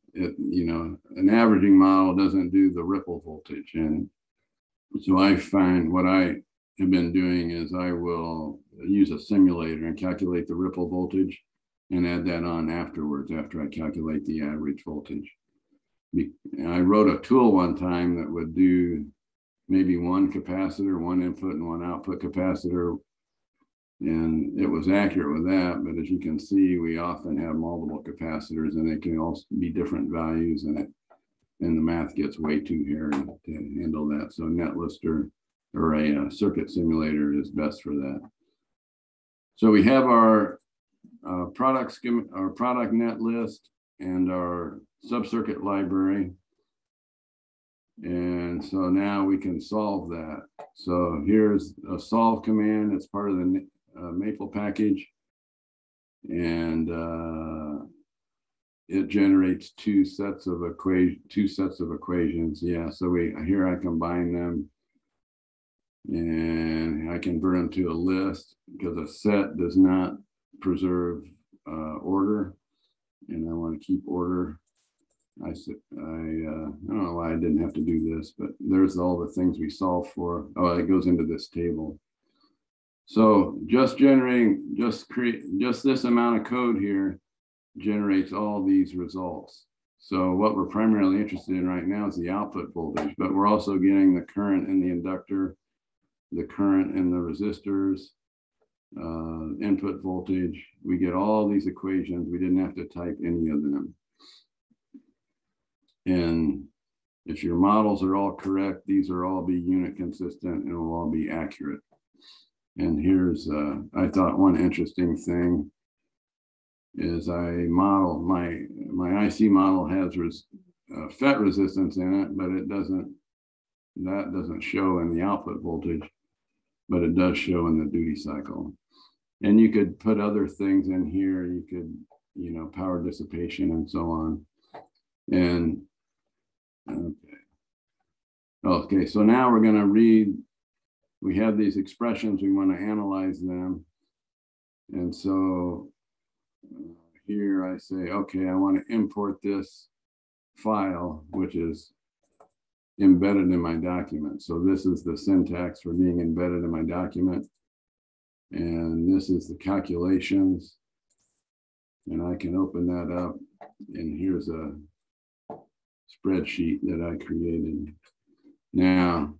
S2: averaging model doesn't do the ripple voltage. And so I find what I have been doing is I will use a simulator and calculate the ripple voltage and add that on afterwards after I calculate the average voltage. And I wrote a tool one time that would do maybe one capacitor, one input and one output capacitor, and it was accurate with that. But as you can see, we often have multiple capacitors, and they can also be different values, and the math gets way too hairy to handle that. So NetLister or a circuit simulator is best for that. So we have our product net list and our subcircuit library. And so now we can solve that. So here's a solve command. It's part of the Maple package. And it generates two sets of equations. Yeah, so here I combine them. And I convert them to a list, because a set does not preserve order, and I want to keep order. I don't know why I didn't have to do this, but there's all the things we solve for. Oh, it goes into this table. So just this amount of code here generates all these results. So what we're primarily interested in right now is the output voltage, but we're also getting the current in the inductor, the current in the resistors, input voltage. We get all these equations. We didn't have to type any of them. And if your models are all correct, these will all be unit consistent and will all be accurate. And here's, I thought one interesting thing is my IC model has FET resistance in it, but it doesn't that doesn't show in the output voltage, but it does show in the duty cycle. And you could put other things in here. You could, you know, power dissipation and so on. And okay, so now we're going to read. We have these expressions. We want to analyze them. And so here I say, okay, I want to import this file, which is embedded in my document. So this is the syntax for being embedded in my document. And this is the calculations. And I can open that up. And here's a spreadsheet that I created. Now,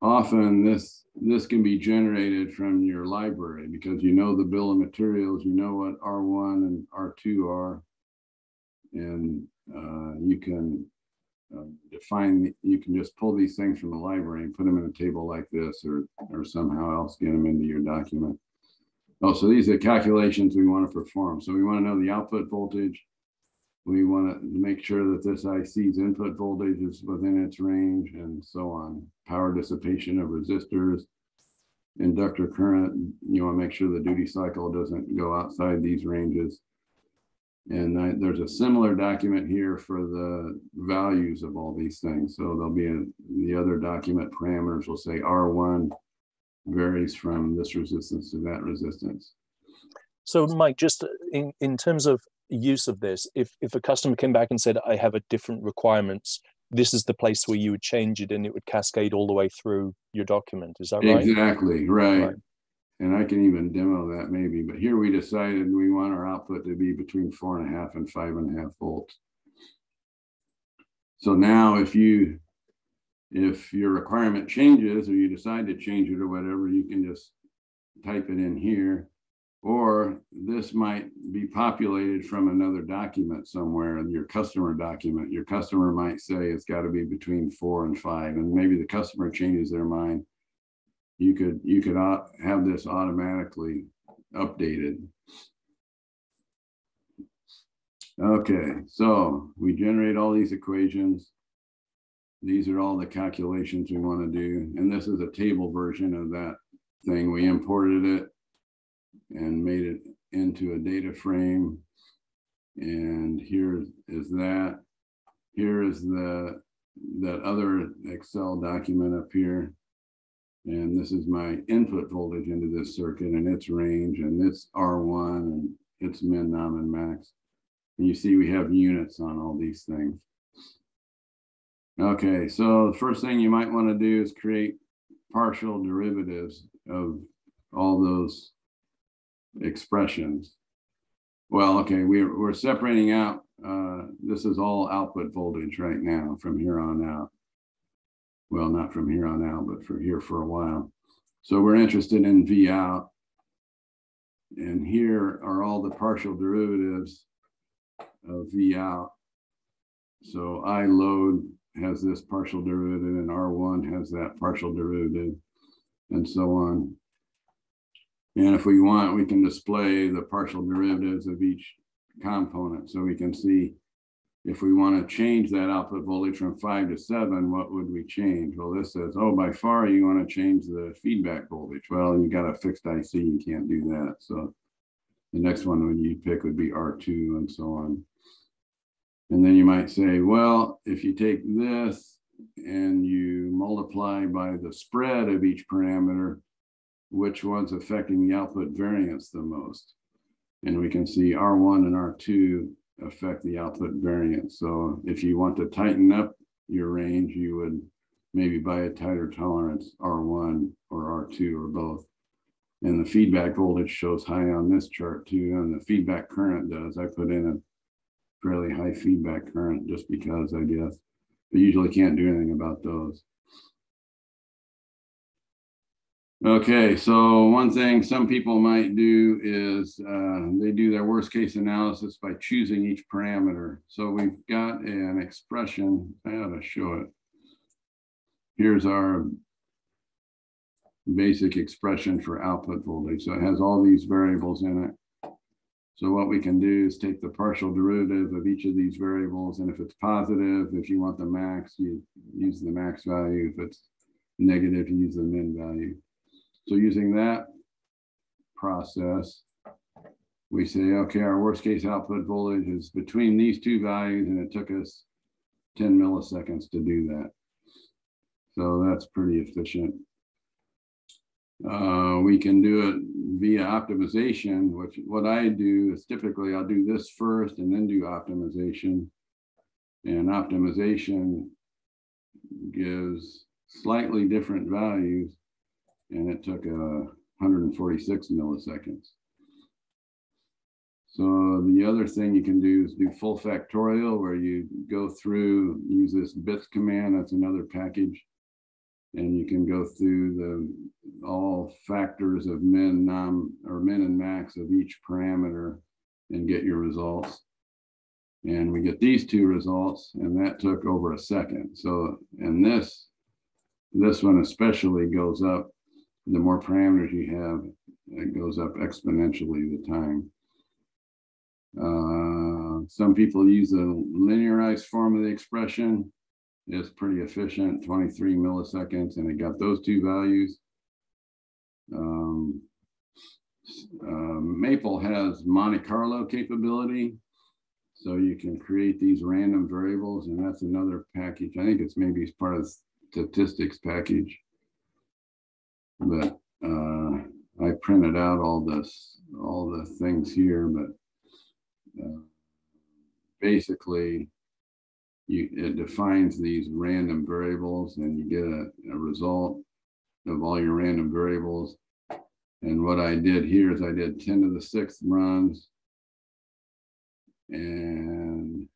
S2: often this can be generated from your library because you know the bill of materials, you know what R1 and R2 are, and you can you can just pull these things from the library and put them in a table like this, or somehow else get them into your document. Oh, so these are calculations we want to perform. So we want to know the output voltage. We want to make sure that this IC's input voltage is within its range, and so on. Power dissipation of resistors, inductor current. You want to make sure the duty cycle doesn't go outside these ranges. And there's a similar document here for the values of all these things. So there'll be the other document parameters will say R1 varies from this resistance to that resistance.
S1: So Mike, just in terms of use of this, if a customer came back and said, I have a different requirements, this is the place where you would change it and it would cascade all the way through your document. Is that right?
S2: Exactly, right. And I can even demo that maybe, but here we decided we want our output to be between 4.5 and 5.5 volts. So now if your requirement changes or you decide to change it or whatever, you can just type it in here, or this might be populated from another document somewhere, your customer document. Your customer might say it's got to be between 4 and 5, and maybe the customer changes their mind. You could have this automatically updated. Okay, so we generate all these equations. These are all the calculations we want to do. And this is a table version of that thing. We imported it and made it into a data frame. And here is that. Here is that other Excel document up here. And this is my input voltage into this circuit and its range, and it's R1 and its min, nom, and max. And you see we have units on all these things. Okay, so the first thing you might want to do is create partial derivatives of all those expressions. Well, okay, we're separating out, this is all output voltage right now from here on out. Well, not from here on out, but for here for a while. So we're interested in V out. And here are all the partial derivatives of V out. So I load has this partial derivative and R1 has that partial derivative and so on. And if we want, we can display the partial derivatives of each component. So we can see if we want to change that output voltage from 5 to 7, what would we change? Well, this says, oh, by far you want to change the feedback voltage. Well, you got a fixed IC, you can't do that. So the next one you pick would be R2 and so on. And then you might say, well, if you take this and you multiply by the spread of each parameter, which one's affecting the output variance the most? And we can see R1 and R2 affect the output variance. So if you want to tighten up your range, you would maybe buy a tighter tolerance R1 or R2 or both. And the feedback voltage shows high on this chart too, and the feedback current does. I put in a fairly high feedback current just because, I guess. But usually can't do anything about those. Okay, so one thing some people might do is they do their worst case analysis by choosing each parameter. So we've got an expression, I ought to show it. Here's our basic expression for output voltage. So it has all these variables in it. So what we can do is take the partial derivative of each of these variables. And if it's positive, if you want the max, you use the max value. If it's negative, you use the min value. So using that process, we say, okay, our worst case output voltage is between these two values, and it took us 10 milliseconds to do that. So that's pretty efficient. We can do it via optimization, which what I do is typically I'll do this first and then do optimization. And optimization gives slightly different values, and it took 146 milliseconds. So the other thing you can do is do full factorial, where you go through, use this bits command, that's another package, and you can go through all factors of min and max of each parameter and get your results. And we get these two results, and that took over a second. So, and this one especially goes up. The more parameters you have, it goes up exponentially the time. Some people use a linearized form of the expression. It's pretty efficient, 23 milliseconds, and it got those two values. Maple has Monte Carlo capability, so you can create these random variables, and that's another package. I think it's maybe it's part of the statistics package, but I printed out all the things here, but basically it defines these random variables, and you get a result of all your random variables. And what I did here is I did 10 to the 6th runs, and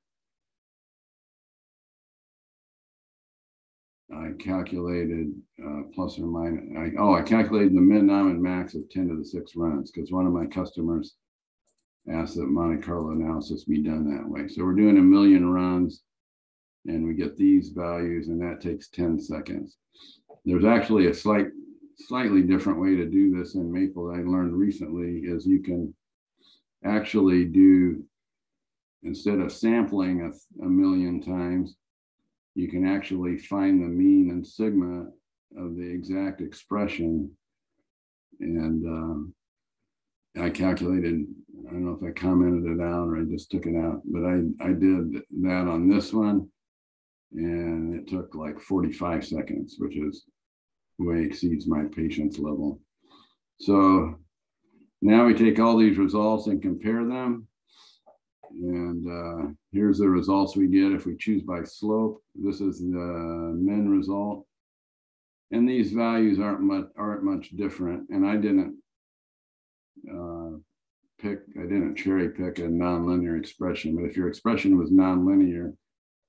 S2: I calculated plus or minus, I calculated the min, nom, and max of 10 to the 6 runs, because one of my customers asked that Monte Carlo analysis be done that way. So we're doing 1,000,000 runs, and we get these values, and that takes 10 seconds. There's actually a slightly different way to do this in Maple that I learned recently, is you can actually do, instead of sampling a million times, you can actually find the mean and sigma of the exact expression. And I calculated, I don't know if I commented it out or I just took it out, but I did that on this one, and it took like 45 seconds, which is way exceeds my patience level. So now we take all these results and compare them. And here's the results we get if we choose by slope. This is the min result. And these values aren't much different. And I didn't cherry pick a nonlinear expression, but if your expression was nonlinear,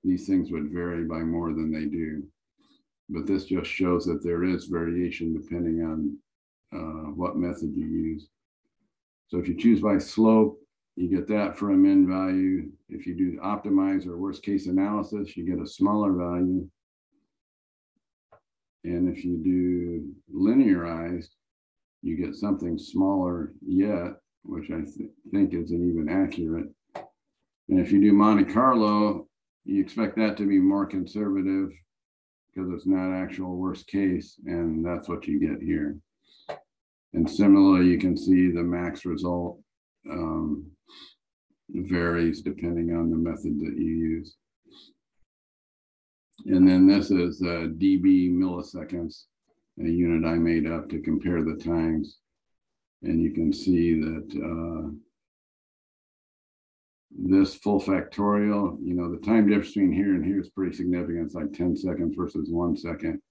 S2: these things would vary by more than they do. But this just shows that there is variation depending on what method you use. So if you choose by slope, you get that for a min value. If you do optimize or worst case analysis, you get a smaller value. And if you do linearized, you get something smaller yet, which I think isn't even accurate. And if you do Monte Carlo, you expect that to be more conservative because it's not actual worst case, and that's what you get here. And similarly, you can see the max result varies depending on the method that you use. And then this is dB milliseconds, a unit I made up to compare the times. And you can see that this full factorial, you know, the time difference between here and here is pretty significant. It's like 10 seconds versus 1 second.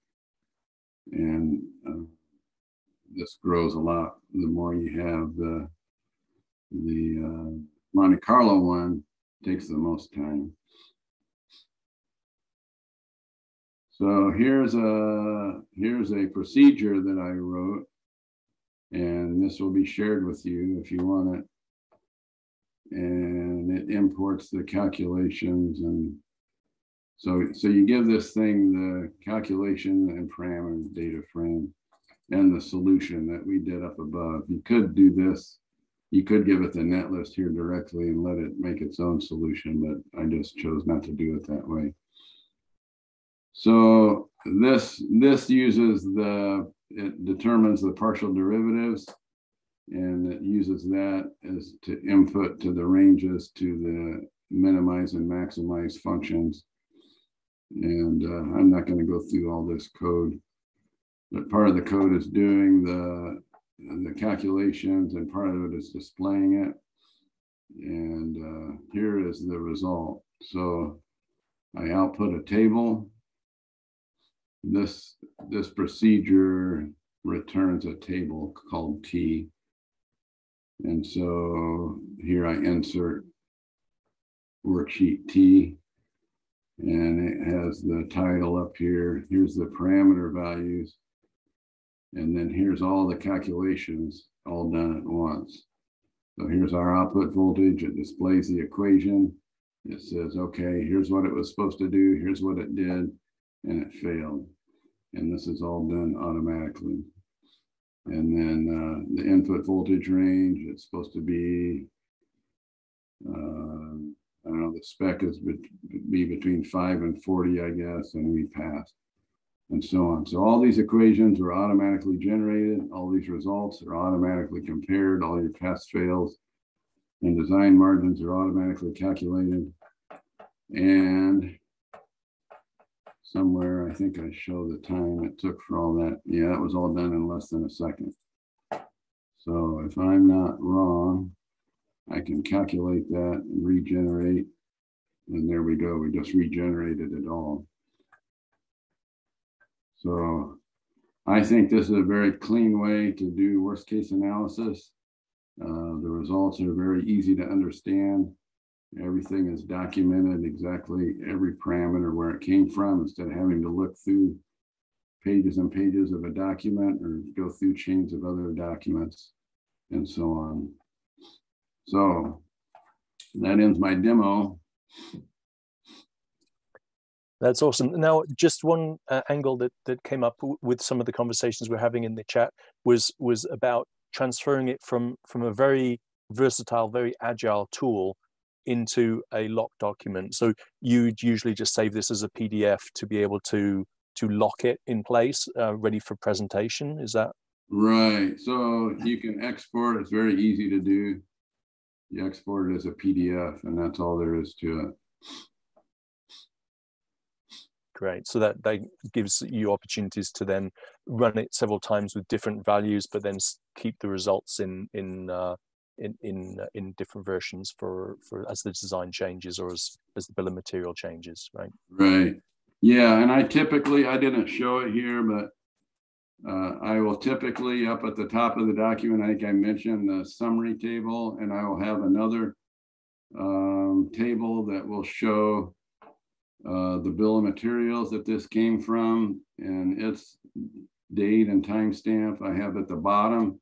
S2: And this grows a lot the more you have the Monte Carlo one takes the most time. So here's a procedure that I wrote, and this will be shared with you if you want it. And it imports the calculations, and so you give this thing the calculation and parameter data frame and the solution that we did up above. You could do this You could give it the net list here directly and let it make its own solution, but I just chose not to do it that way. So this uses it determines the partial derivatives, and it uses that as to input to the ranges to the minimize and maximize functions. And I'm not going to go through all this code, but part of the code is doing the calculations, and part of it is displaying it. And here is the result. So I output a table. This procedure returns a table called T. And so here I insert worksheet T, and it has the title up here. Here's the parameter values. And then here's all the calculations all done at once. So here's our output voltage. It displays the equation. It says, okay, here's what it was supposed to do. Here's what it did, and it failed. And this is all done automatically. And then the input voltage range, it's supposed to be, I don't know, the spec is be between 5 and 40, I guess, and we passed, and so on. So all these equations are automatically generated. All these results are automatically compared. All your pass fails and design margins are automatically calculated. And somewhere, I think I show the time it took for all that. Yeah, that was all done in less than a second. So if I'm not wrong, I can calculate that and regenerate. And there we go. We just regenerated it all. So I think this is a very clean way to do worst case analysis. The results are very easy to understand. Everything is documented, exactly every parameter where it came from, instead of having to look through pages and pages of a document or go through chains of other documents and so on. So that ends my demo.
S1: That's awesome. Now, just one angle that came up with some of the conversations we're having in the chat was about transferring it from a very versatile, very agile tool into a locked document. So you'd usually just save this as a PDF to be able to lock it in place, ready for presentation. Is that
S2: right? So you can export. It's very easy to do. You export it as a PDF, and that's all there is to it.
S1: Great. So that gives you opportunities to then run it several times with different values, but then keep the results in different versions for as the design changes or as the bill of material changes, right?
S2: Right. Yeah, and I didn't show it here, but I will typically, up at the top of the document, I think I mentioned the summary table, and I will have another table that will show the bill of materials that this came from and its date and timestamp. I have at the bottom.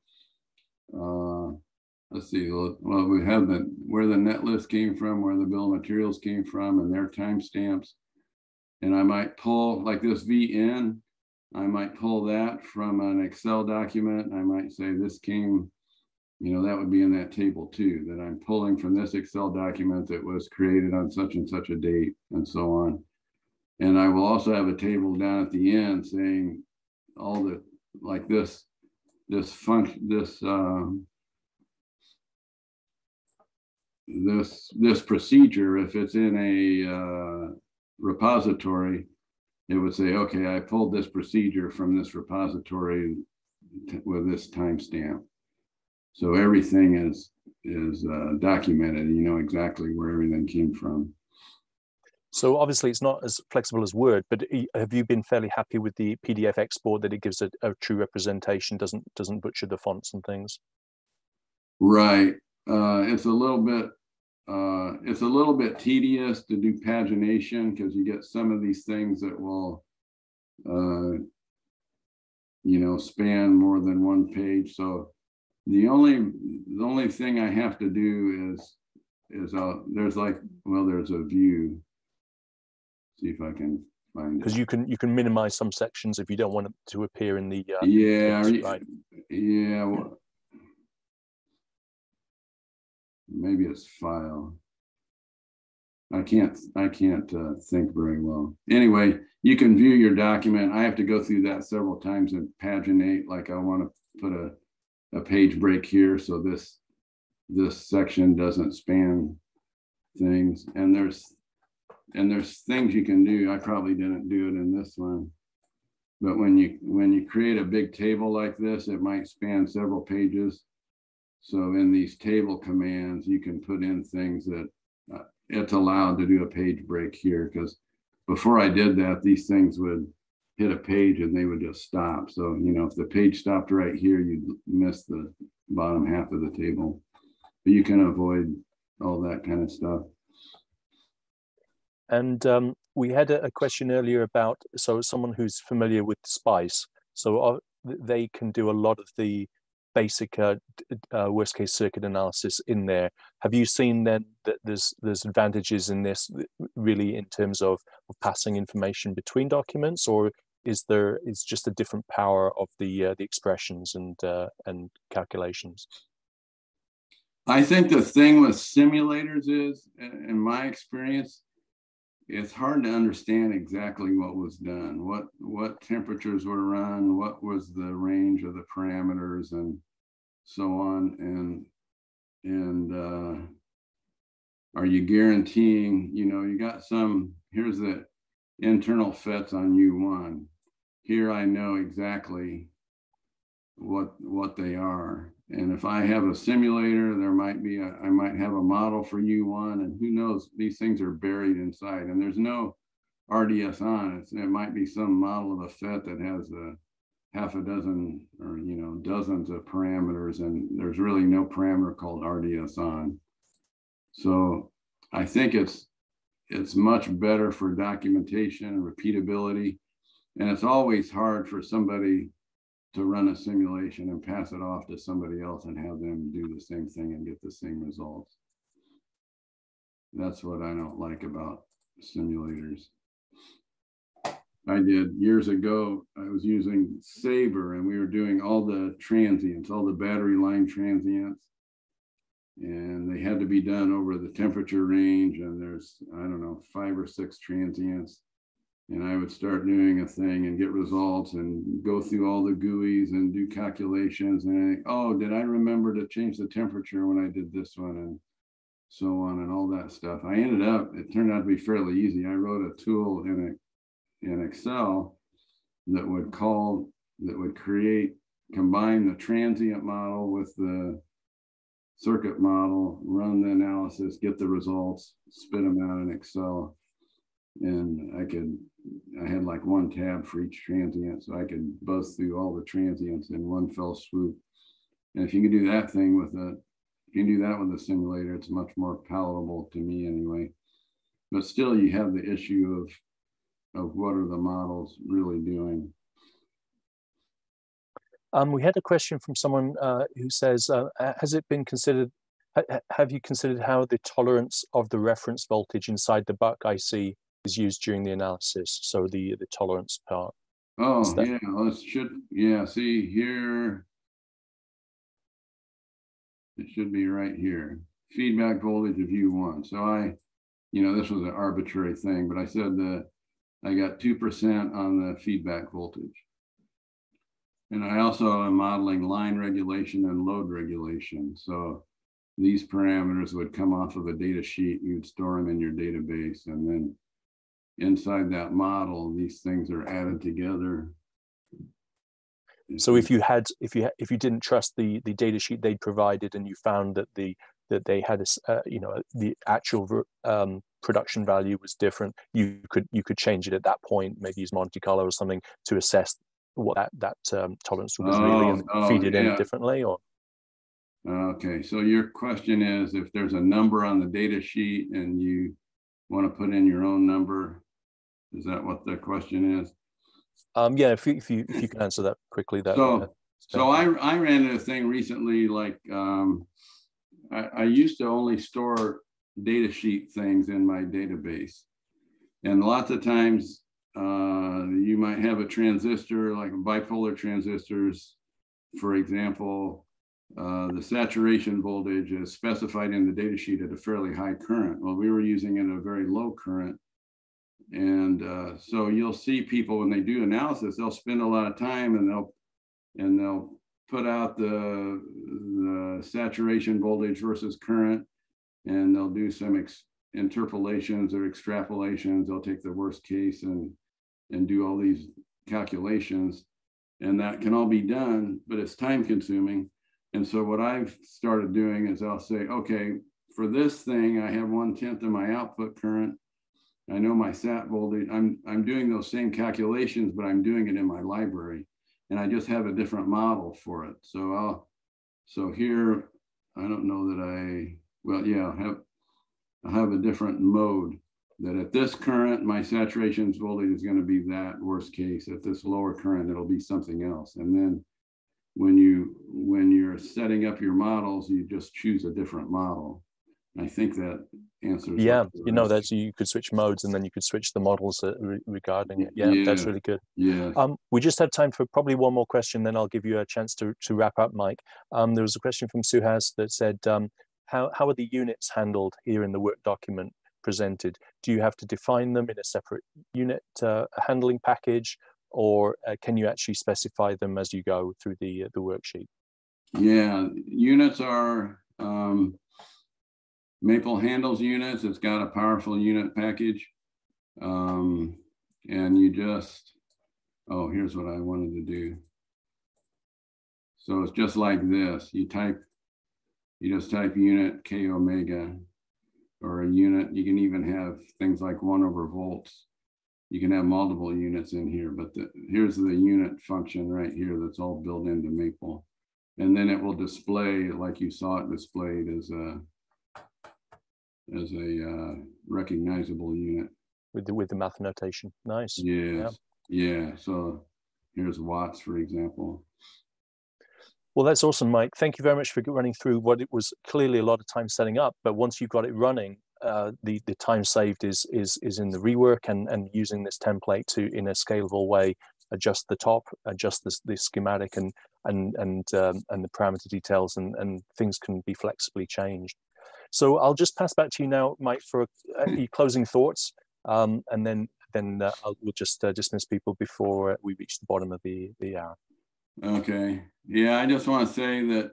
S2: Let's see. Well, we have where the net list came from, where the bill of materials came from, and their timestamps. And I might pull, like this VN, I might pull that from an Excel document. I might say this came, that would be in that table too, that I'm pulling from this Excel document that was created on such and such a date, and so on. And I will also have a table down at the end saying all the, like this procedure, if it's in a repository, it would say, okay, I pulled this procedure from this repository with this timestamp. So everything is documented. You know exactly where everything came from.
S1: So obviously it's not as flexible as Word, but have you been fairly happy with the PDF export, that it gives a true representation, doesn't butcher the fonts and things?
S2: Right. It's a little bit tedious to do pagination, because you get some of these things that will span more than one page. So the only thing I have to do is there's a view. See if I can find it.
S1: Because you can minimize some sections if you don't want it to appear in the
S2: yeah,
S1: text, right?
S2: Yeah. maybe it's file. I can't think very well. Anyway, you can view your document. I have to go through that several times and paginate, like I want to put a page break here so this section doesn't span things. And there's things you can do. I probably didn't do it in this one. But when you create a big table like this, it might span several pages. So in these table commands, you can put in things that it's allowed to do a page break here, because before I did that, these things would hit a page and they would just stop. So, you know, if the page stopped right here, you'd miss the bottom half of the table. But you can avoid all that kind of stuff.
S1: And we had a question earlier about, so someone who's familiar with SPICE, so they can do a lot of the basic worst case circuit analysis in there. Have you seen then that there's advantages in this really in terms of passing information between documents, or is just a different power of the expressions and calculations?
S2: I think the thing with simulators is, in my experience, it's hard to understand exactly what was done, what temperatures were run, what was the range of the parameters, and so on. And are you guaranteeing, you know, you got here's the internal FETs on U1. Here I know exactly what they are. And if I have a simulator, I might have a model for U1, and who knows, these things are buried inside and there's no RDS on it. It might be some model of a FET that has half a dozen or, you know, dozens of parameters, and there's really no parameter called RDS on. So I think it's much better for documentation and repeatability. And it's always hard for somebody to run a simulation and pass it off to somebody else and have them do the same thing and get the same results. That's what I don't like about simulators. I did years ago, I was using Sabre, and we were doing all the transients, all the battery line transients. And they had to be done over the temperature range. And there's, I don't know, 5 or 6 transients. And I would start doing a thing and get results and go through all the GUIs and do calculations. And oh, did I remember to change the temperature when I did this one, and so on, and all that stuff. It turned out to be fairly easy. I wrote a tool in Excel that would combine the transient model with the circuit model, run the analysis, get the results, spit them out in Excel. And I had like one tab for each transient, so I could buzz through all the transients in one fell swoop. And if you can do that thing with a simulator, it's much more palatable to me anyway. But still, you have the issue of what are the models really doing.
S1: We had a question from someone who says, has it been considered, have you considered how the tolerance of the reference voltage inside the buck IC is used during the analysis? So the tolerance part.
S2: Oh, yeah, see here, it should be right here. Feedback voltage of U1. So this was an arbitrary thing, but I said that I got 2% on the feedback voltage. And I also am modeling line regulation and load regulation. So these parameters would come off of a data sheet. You'd store them in your database, and then inside that model, these things are added together.
S1: So if you didn't trust the data sheet they provided, and you found that they had the actual production value was different, you could change it at that point, maybe use Monte Carlo or something to assess what that tolerance was really, and feed it in differently. Or
S2: okay, so your question is, if there's a number on the data sheet and you want to put in your own number, is that what the question is?
S1: Yeah, if you can answer that quickly.
S2: So I ran into a thing recently, like I used to only store data sheet things in my database, and lots of times you might have a transistor, like bipolar transistors, for example, the saturation voltage is specified in the data sheet at a fairly high current. Well, we were using it at a very low current. And so you'll see people when they do analysis, they'll spend a lot of time and they'll put out the saturation voltage versus current, and they'll do some interpolations or extrapolations. They'll take the worst case and do all these calculations, and that can all be done, but it's time consuming. And so what I've started doing is I'll say, okay, for this thing, I have 1/10 of my output current. I know my sat voltage. I'm doing those same calculations, but I'm doing it in my library, and I just have a different model for it. So here, I don't know that I'll have a different mode that at this current, my saturation voltage is going to be that worst case. At this lower current, it'll be something else. And then when you're setting up your models, you just choose a different model. I think that answers.
S1: Yeah, you know, that you could switch modes and then you could switch the models regarding it. Yeah, that's really good.
S2: Yeah.
S1: We just have time for probably one more question, then I'll give you a chance to wrap up, Mike. There was a question from Suhas that said, how are the units handled here in the work document presented? Do you have to define them in a separate unit handling package, or can you actually specify them as you go through the worksheet?
S2: Yeah, units are, Maple handles units. It's got a powerful unit package. And you just, here's what I wanted to do. So it's just like this. You just type unit K omega, or a unit. You can even have things like 1/volts. You can have multiple units in here, but here's the unit function right here that's all built into Maple. And then it will display, like you saw it displayed, as a recognizable unit.
S1: With the math notation. Nice.
S2: Yes. Yeah. So here's watts, for example.
S1: Well, that's awesome, Mike. Thank you very much for running through what it was clearly a lot of time setting up, but once you got it running, the time saved is in the rework and using this template to, in a scalable way, adjust the top, adjust the schematic and the parameter details, and things can be flexibly changed. So I'll just pass back to you now, Mike, for your closing thoughts, and then we'll just dismiss people before we reach the bottom of the hour. Okay.
S2: Yeah, I just want to say that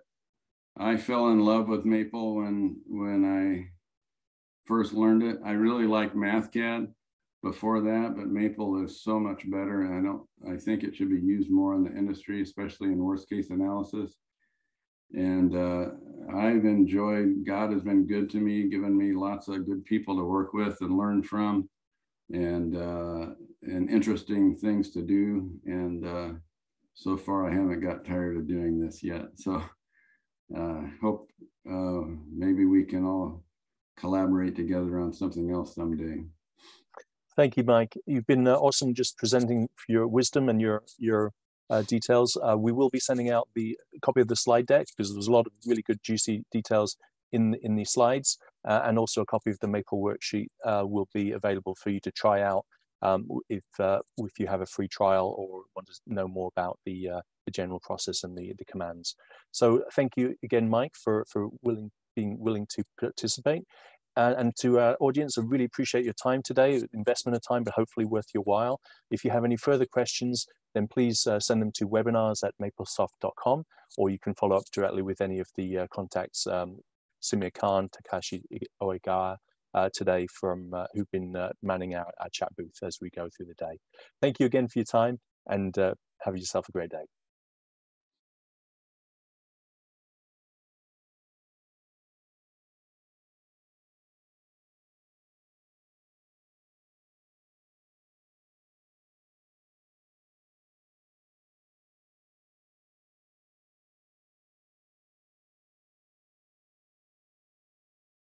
S2: I fell in love with Maple when I first learned it. I really liked MathCAD before that, but Maple is so much better, and I think it should be used more in the industry, especially in worst case analysis. And I've enjoyed, God has been good to me, given me lots of good people to work with and learn from, and interesting things to do. And so far, I haven't got tired of doing this yet. So hope maybe we can all collaborate together on something else someday.
S1: Thank you, Mike. You've been awesome just presenting your wisdom and your details. We will be sending out the copy of the slide deck, because there's a lot of really good juicy details in the slides, and also a copy of the Maple worksheet will be available for you to try out if you have a free trial or want to know more about the general process and the commands. So thank you again, Mike, for being willing to participate. And to our audience, I really appreciate your time today, investment of time, but hopefully worth your while. If you have any further questions, then please send them to webinars@maplesoft.com, or you can follow up directly with any of the contacts, Samir Khan, Takashi Oegawa, today from who've been manning our chat booth as we go through the day. Thank you again for your time, and have yourself a great day.